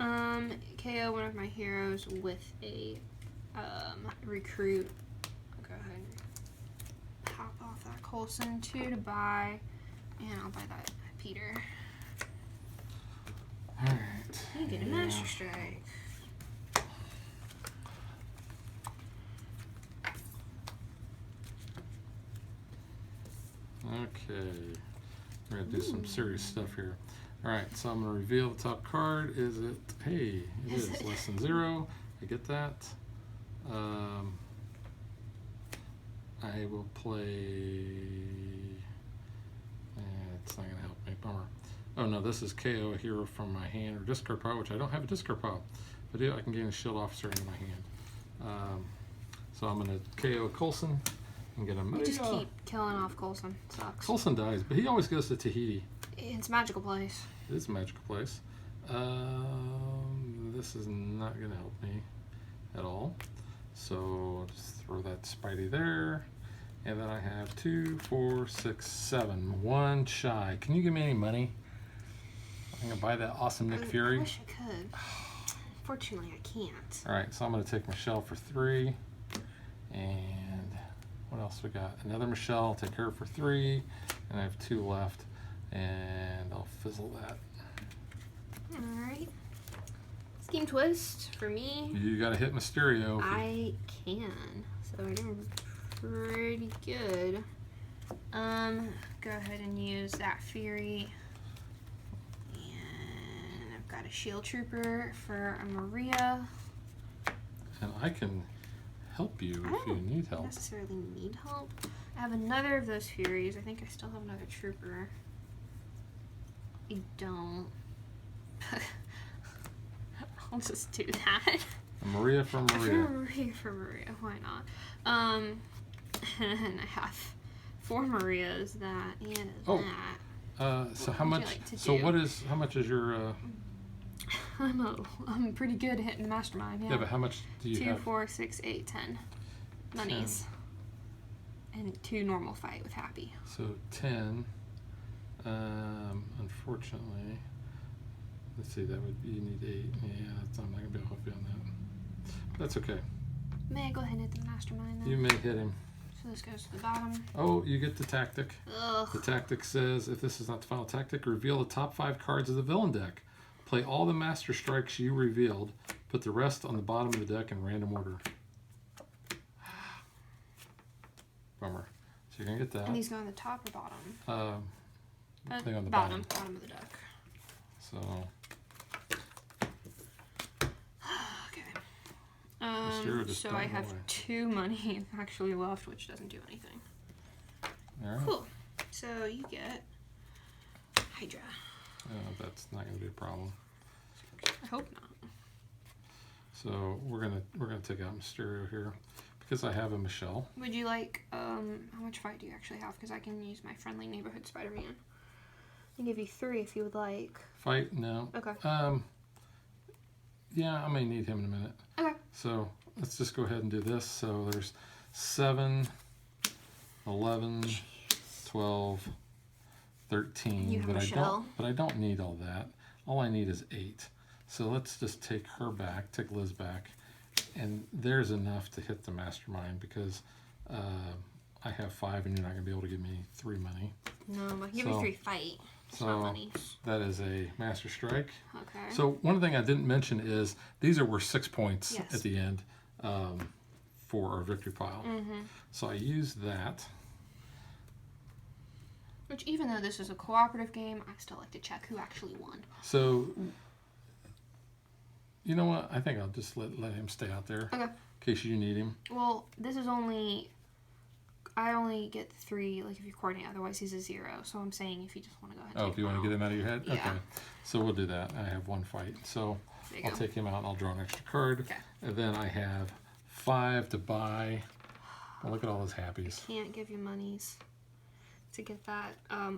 KO one of my heroes with a recruit. I'll go ahead and pop off that Coulson. 2 to buy, and I'll buy that Peter. All right. You get a Master Strike. Okay. We're going to do some serious stuff here. All right, so I'm going to reveal the top card. Is it? Hey, it is less than 0. I get that. I will play. It's not going to help me. Bummer. Oh no, this is KO a hero from my hand or discard pile, which I don't have a discard pile. If I do, I can gain a shield officer into my hand. So I'm going to KO Coulson and get a. You just keep killing off Coulson. Sucks. Coulson dies, but he always goes to Tahiti. It's a magical place. It is a magical place. This is not going to help me at all. So I'll just throw that Spidey there. And then I have 2, 4, 6, 7. 1 shy. Can you give me any money? I'm going to buy that awesome Nick Fury. I wish I could. Unfortunately, I can't. All right, so I'm going to take Michelle for 3. And what else we got? Another Michelle. I'll take her for 3. And I have 2 left. And I'll fizzle that. Alright. Scheme Twist for me. You got to hit Mysterio. I can. So we're doing pretty good. Go ahead and use that Fury. And I've got a Shield Trooper for a Maria. And I can help you if you need help. I don't necessarily need help. I have another of those Furies. I think I still have another Trooper. I don't. I'll just do that. A Maria from Maria. Maria for Maria. Why not? And I have 4 Marias that and that. So What how would you much? like to So do? what is? How much is your? I'm pretty good at hitting the mastermind. Yeah. Yeah, but how much do you 2, have? 4, 6, 8, 10 monies. And 2 normal fight with Happy. So 10. Unfortunately, let's see. That would be you need 8. Yeah, I'm not gonna be able to help you on that. That's okay. May I go ahead and hit the mastermind then? You may hit him. So this goes to the bottom. Oh, you get the tactic. Ugh. The tactic says, if this is not the final tactic, reveal the top 5 cards of the villain deck. Play all the master strikes you revealed. Put the rest on the bottom of the deck in random order. Bummer. So you're going to get that. And these go on the top or bottom? Thing on the bottom of the deck. So, Okay. just So don't I go have away. 2 money actually left, which doesn't do anything. all right. Cool. So you get Hydra. That's not going to be a problem. I hope not. So we're gonna take out Mysterio here because I have a Michelle. Would you like, how much fight do you actually have? Because I can use my friendly neighborhood Spider-Man. I can give you 3 if you would like. Fight? No. Okay. Yeah, I may need him in a minute. Okay. So let's just go ahead and do this. So there's 7, 11, 12, 13. You have but Michelle. I don't need all that. All I need is 8. So let's just take her back, take Liz back, and there's enough to hit the mastermind because I have 5 and you're not going to be able to give me 3 money. No, I can give you 3 fight. It's not So money. that is a Master Strike. Okay. So one thing I didn't mention is these are worth 6 points Yes. at the end for our victory pile. So I use that. Which, even though this is a cooperative game, I still like to check who actually won. So, you know what? I think I'll just let him stay out there. Okay. In case you need him. Well, this is only... I only get 3, like, if you coordinate. Otherwise, he's a 0. So I'm saying if you just want to go ahead and Oh, take if you him want to out. get him out of your head? Yeah. Okay. So we'll do that. I have 1 fight. So There you I'll go. take him out and I'll draw an extra card. Okay. And then I have 5 to buy. Oh, look at all those happies. Can't give you monies to get that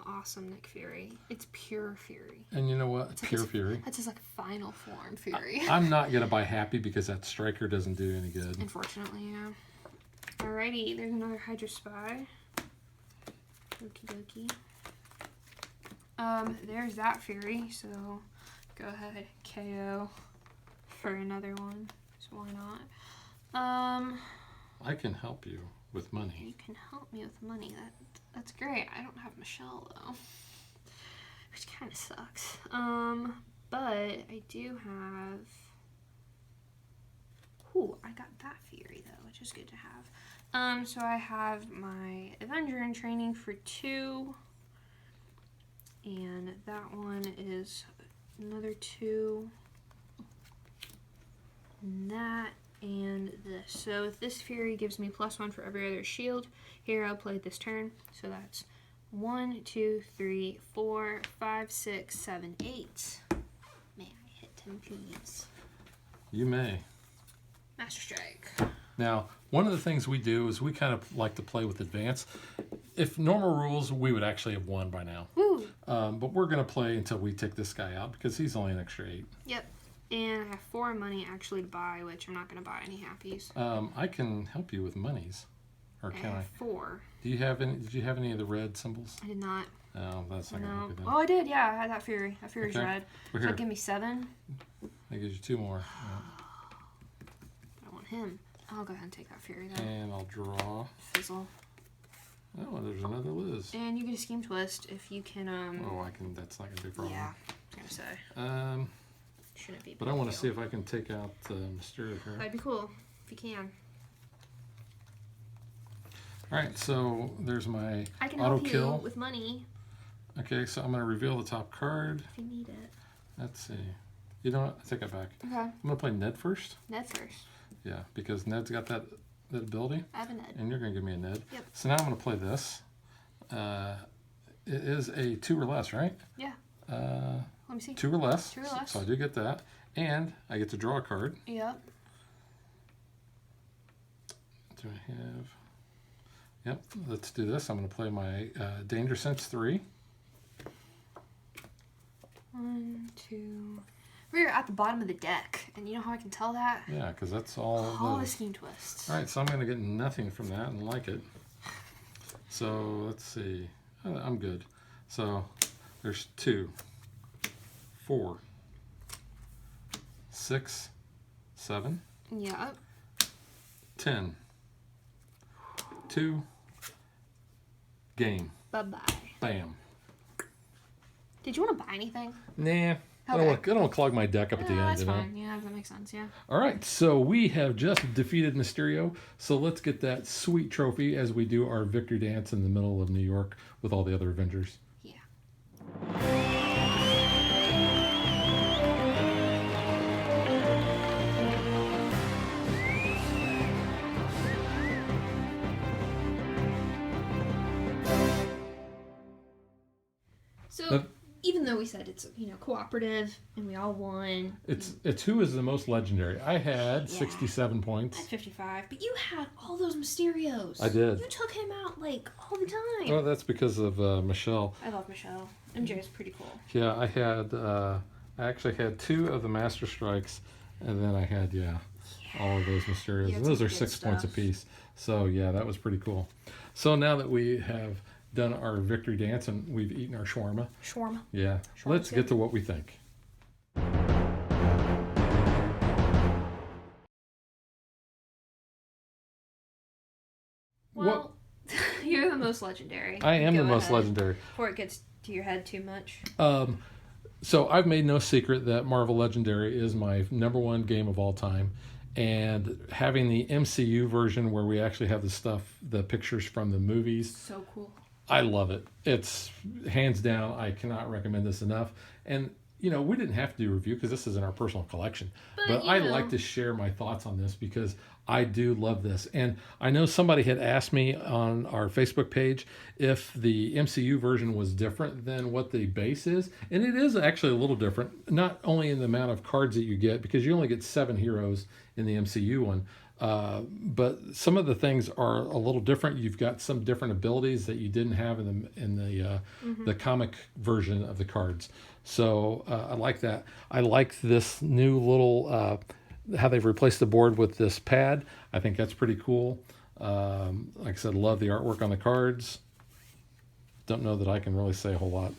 awesome Nick Fury. It's pure Fury. And you know what? It's like Pure his- Fury. That's his, like, final form Fury. I'm not going to buy happy because that striker doesn't do any good. Unfortunately, yeah. Alrighty, there's another Hydra Spy. Okie dokie. There's that Fury, so go ahead, KO for another one. So why not? I can help you with money. You can help me with money. That's great. I don't have Michelle though, which kind of sucks. But I do have. Ooh, I got that Fury though, which is good to have. So I have my Avenger in training for 2, and that one is another 2, and that, and this. So this Fury gives me +1 for every other shield hero played this turn. So that's 1, 2, 3, 4, 5, 6, 7, 8. May I hit 10, please? You may. Master Strike. Now, one of the things we do is we kind of like to play with advance. If normal rules, we would actually have won by now. Woo! But we're going to play until we take this guy out because he's only an extra 8. Yep. And I have 4 money actually to buy, which I'm not going to buy any happies. I can help you with monies. Or can I? have 4. Do you have any? Did you have any of the red symbols? I did not. No, that's not going to No. help you then. Oh, I did. Yeah, I had that Fury. That Fury's Okay. red. We're So here. give me 7. That gives you 2 more. I want him. I'll go ahead and take that Fury then. And I'll draw. Fizzle. Oh, there's another Liz. And you get a Scheme Twist if you can. Oh, I can. That's not going to be a problem. Yeah. I was gonna say. Shouldn't be. a But I big want to deal. see if I can take out Mysterio here. That'd be cool if you can. All right, so there's my I can auto help kill. you with money Okay, so I'm going to reveal the top card. if you need it. Let's see. You know what? I take it back. Okay. I'm going to play Ned first. Ned first. Yeah, because Ned's got that ability, I have a Ned. and you're going to give me a Ned. Yep. So now I'm going to play this. It is a 2 or less, right? Yeah. Uh, Let me see. 2 or less. 2 or less. So I do get that. And I get to draw a card. Yep. Do I have... Yep, let's do this. I'm going to play my Danger Sense 3. 1, 2. We're at the bottom of the deck, and you know how I can tell that? Yeah, because that's all... All the those. Scheme Twists. All right, so I'm going to get nothing from that and like it. So let's see. I'm good. So there's 2, 4, 6, 7, Yep. 10. 2. Game. Bye-bye. Bam. Did you want to buy anything? Nah. I Okay. don't want to clog my deck up at the end, That's you know? fine. Yeah, that makes sense, yeah. All right, so we have just defeated Mysterio. So let's get that sweet trophy as we do our victory dance in the middle of New York with all the other Avengers. Yeah. So, even though we said it's, cooperative and we all won, It's who is the most legendary. I had 67 I points. had 55, but you had all those Mysterios. I did. You took him out, all the time. Well, that's because of Michelle. I love Michelle. MJ's pretty cool. Yeah, I actually had 2 of the Master Strikes, and then I had, all of those Mysterios. You had And those some are good 6 points stuff. apiece. So, yeah, that was pretty cool. So now that we have done our victory dance and we've eaten our shawarma, Shawarma. yeah, let's get to what we think. Well, You're the most legendary. I am Go the most ahead. legendary. Before it gets to your head too much. So I've made no secret that Marvel Legendary is my number one game of all time. And having the MCU version where we actually have the pictures from the movies, So cool. I love it. It's hands down, I cannot recommend this enough. And, we didn't have to do a review because this is in our personal collection. But you I know. like to share my thoughts on this because I do love this. And I know somebody had asked me on our Facebook page if the MCU version was different than what the base is. And it is actually a little different, not only in the amount of cards that you get, because you only get 7 heroes in the MCU one. But some of the things are a little different. You've got some different abilities that you didn't have in the comic version of the cards. So I like that. I like this new little how they've replaced the board with this pad. I think that's pretty cool. Like I said, love the artwork on the cards. Don't know that I can really say a whole lot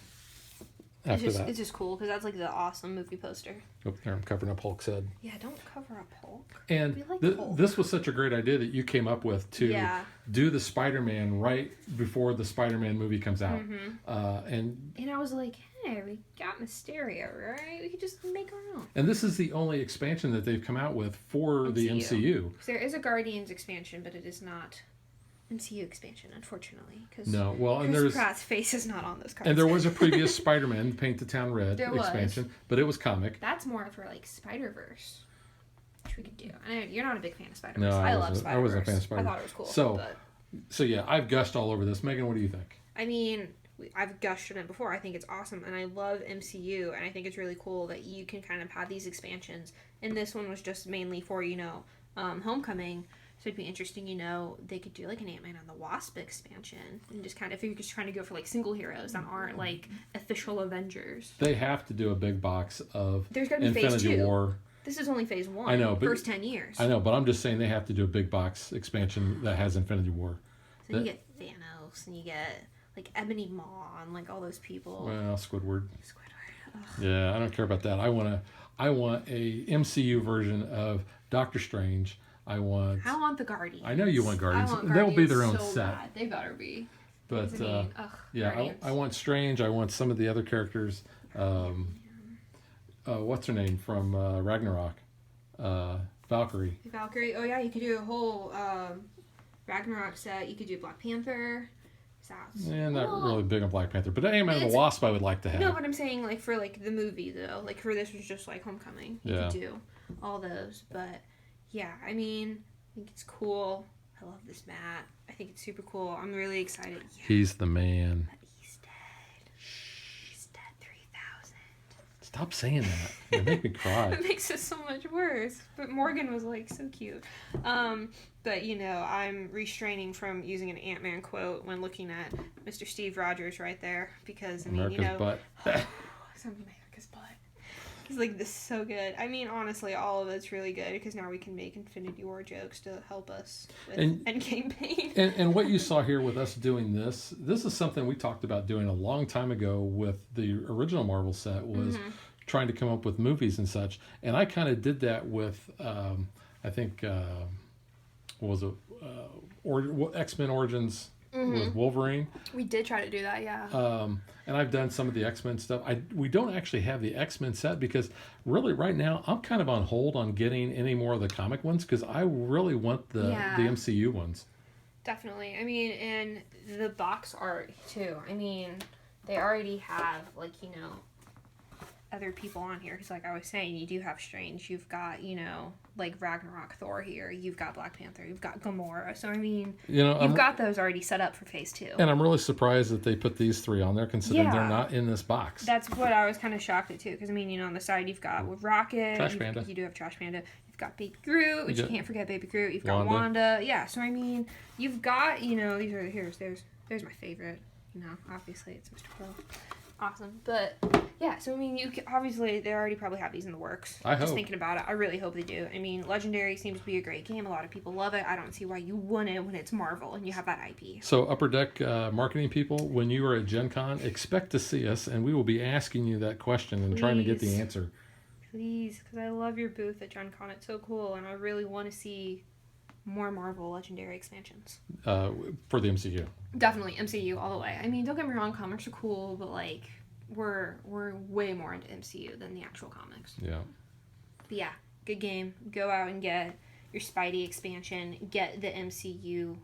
after that. It's just cool because that's like the awesome movie poster. Oh, there, I'm covering up Hulk's head. Yeah, don't cover up Hulk. And We like Hulk. this was such a great idea that you came up with to Yeah. do the Spider-Man right before the Spider-Man movie comes out. And I was like, hey, we got Mysterio, right? We could just make our own. And this is the only expansion that they've come out with for the MCU. So there is a Guardians expansion, but it is not MCU expansion, unfortunately. Cause No, well, and Chris there's Pratt's face is not on those cards. and there was a previous Spider-Man Paint the Town Red There was. expansion, but it was comic. That's more for like Spider-Verse, which we could do. I know you're not a big fan of Spider-Verse. No, I love wasn't. Spider-Verse. I wasn't a fan of Spider-Verse. I thought it was cool. So- but, So yeah, I've gushed all over this. Megan, what do you think? I mean, I've gushed on it before. I think it's awesome, and I love MCU, and I think it's really cool that you can kind of have these expansions. And this one was just mainly for Homecoming. So it'd be interesting, they could do like an Ant-Man and the Wasp expansion, and just kind of if you're just trying to go for like single heroes that aren't like official Avengers. They have to do a big box of There's gonna be phase Infinity 2. War. This is only phase 1. I know, but- first 10 years. I know, but I'm just saying they have to do a big box expansion that has Infinity War. So you get Thanos, and you get like Ebony Maw, and like all those people. Well, Squidward. Squidward. Ugh. Yeah, I don't care about that. I want a MCU version of Doctor Strange. I want the Guardians. I know you want Guardians. I want They'll be their Guardians own so set. bad. They better be. But I mean, yeah, Guardians. I want Strange. I want some of the other characters. What's her name from Ragnarok? Valkyrie. Valkyrie. Oh yeah, you could do a whole Ragnarok set. You could do Black Panther. Sounds. Yeah, not Well, really big on Black Panther, but Ant-Man and the It's- Wasp I would like to have. No, but I'm saying like for like the movie though, like for this was just like Homecoming. You Yeah. could do all those, but yeah, I mean, I think it's cool. I love this mat. I think it's super cool. I'm really excited. Yeah, He's the man. but he's dead. He's dead 3,000. Stop saying that. You make me cry. It makes it so much worse. But Morgan was like so cute. But I'm restraining from using an Ant-Man quote when looking at Mr. Steve Rogers right there because America's butt. Some America's butt. He's like, this is so good. I mean, honestly, all of it's really good because now we can make Infinity War jokes to help us with Endgame pain. And what you saw here with us doing this is something we talked about doing a long time ago with the original Marvel set was trying to come up with movies and such. And I kind of did that with, I think, what was it? X-Men Origins with Wolverine. We did try to do that, yeah. And I've done some of the X-Men stuff. We don't actually have the X-Men set because really right now I'm kind of on hold on getting any more of the comic ones because I really want the MCU ones. Definitely. I mean, and the box art too. I mean, they already have other people on here because like I was saying, you do have Strange. You've got like Ragnarok Thor here. You've got Black Panther. You've got Gamora. So I mean, you've got those already set up for phase 2. And I'm really surprised that they put these 3 on there considering they're not in this box. That's what I was kind of shocked at too because I mean, on the side you've got with Rocket. Trash Panda. You do have Trash Panda. You've got Baby Groot, which you can't forget Baby Groot. You've got Wanda. Wanda. Yeah. So I mean, you've got these are there's my favorite. Obviously it's Mr. Quill. Awesome. But yeah, so I mean, you can, obviously they already probably have these in the works. I hope. Just thinking about it, I really hope they do. I mean, Legendary seems to be a great game. A lot of people love it. I don't see why you wouldn't when it's Marvel and you have that IP. So Upper Deck marketing people, when you are at Gen Con, expect to see us and we will be asking you that question and trying to get the answer. Please, because I love your booth at Gen Con. It's so cool and I really want to see more Marvel Legendary expansions. For the MCU. Definitely MCU all the way. I mean, don't get me wrong, comics are cool, but like we're way more into MCU than the actual comics. Yeah. But yeah, good game. Go out and get your Spidey expansion. Get the MCU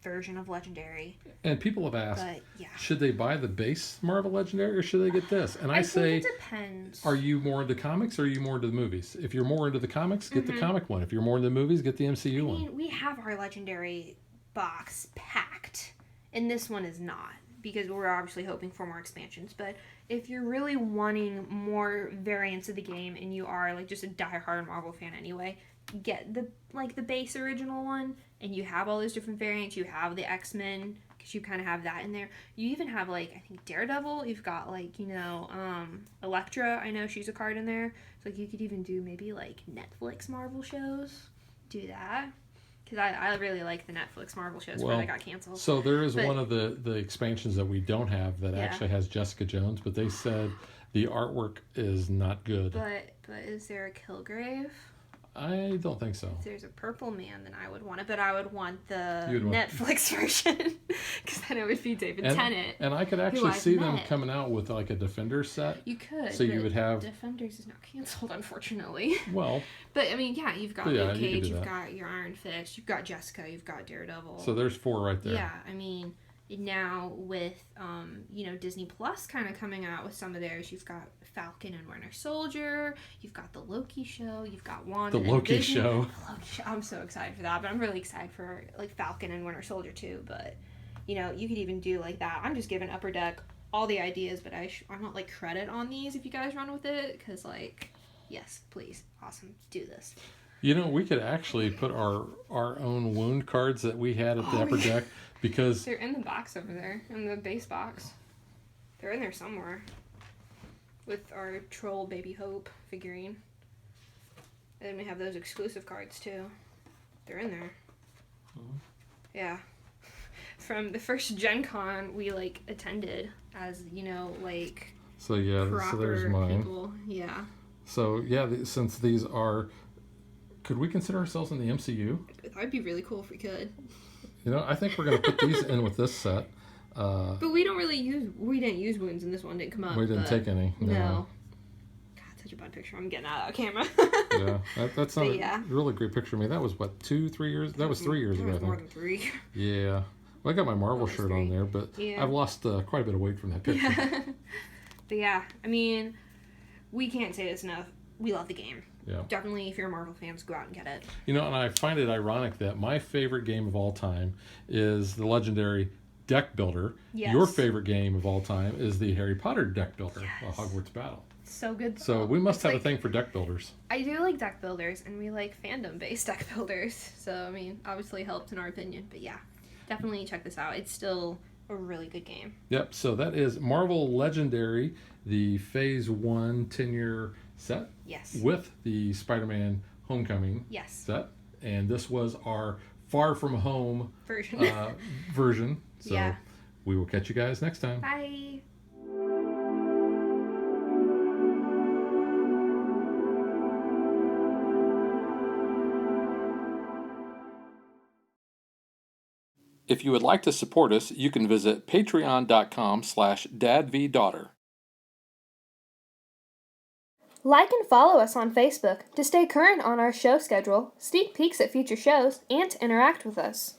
version of Legendary. And people have asked, But yeah, should they buy the base Marvel Legendary or should they get this? And I say, think it depends. are you more into comics or are you more into the movies? If you're more into the comics, get the comic one. If you're more into the movies, get the MCU one. I mean, we have our Legendary box packed, and this one is not, because we're obviously hoping for more expansions. But if you're really wanting more variants of the game and you are like just a diehard Marvel fan anyway, get the base original one, and you have all those different variants. You have the X-Men, because you kind of have that in there. You even have like, I think, Daredevil. You've got like, Elektra. I know she's a card in there. So like you could even do maybe like Netflix Marvel shows. Do that. Because I really like the Netflix Marvel shows before they got canceled. So there is one of the expansions that we don't have that Yeah. actually has Jessica Jones, but they said the artwork is not good. But is there a Kilgrave? I don't think so. If there's a Purple Man, then I would want it. But I would want the You'd want- Netflix version. Because then it would be David Tennant. And I could actually see them coming out with like a Defender set. You could. So you would have... Defenders is not canceled, unfortunately. Well... But, I mean, yeah, you've got Yeah, Luke you could Cage, do you've that. got your Iron Fist, you've got Jessica, you've got Daredevil. So there's 4 right there. Yeah, I mean, now with, Disney Plus kind of coming out with some of theirs, you've got Falcon and Winter Soldier, you've got the Loki show, you've got Wanda The and Loki Vision. show. The Loki show. I'm so excited for that, but I'm really excited for, like, Falcon and Winter Soldier, too, but, you could even do, like, that. I'm just giving Upper Deck all the ideas, but I want, like, credit on these if you guys run with it, because, like, yes, please, awesome, do this. We could actually put our own wound cards that we had at the Upper Deck, because... They're in the box over there, in the base box. They're in there somewhere. With our Troll Baby Hope figurine. And then we have those exclusive cards, too. They're in there. Yeah. From the first Gen Con we, attended as, So, yeah, proper so there's mine. people. Yeah. So, yeah, since these are... Could we consider ourselves in the MCU? That would be really cool if we could. I think we're going to put these in with this set. But we didn't use wounds in this one, didn't come up. We didn't take any. No. God, such a bad picture. I'm getting out of that camera. Yeah, that's not yeah. a really great picture of me. That was, 2-3 years? That was 3 years ago, I think. More than 3. Yeah. Well, I got my Marvel That was shirt 3. on there, but Yeah. I've lost quite a bit of weight from that picture. Yeah. But yeah, I mean, we can't say this enough. We love the game. Yeah. Definitely, if you're a Marvel fan, go out and get it. And I find it ironic that my favorite game of all time is the Legendary Deck Builder. Yes. Your favorite game of all time is the Harry Potter Deck Builder, Yes. Hogwarts Battle. So good. So we must It's have a like- thing for deck builders. I do like deck builders, and we like fandom-based deck builders. So, I mean, obviously helps in our opinion. But yeah, definitely check this out. It's still a really good game. Yep, so that is Marvel Legendary, the Phase 1 10-year set. Yes. With the Spider-Man Homecoming Yes. set. And this was our Far From Home Version. version. So Yeah. we will catch you guys next time. Bye. If you would like to support us, you can visit patreon.com/dadvdaughter. Like and follow us on Facebook to stay current on our show schedule, sneak peeks at future shows, and to interact with us.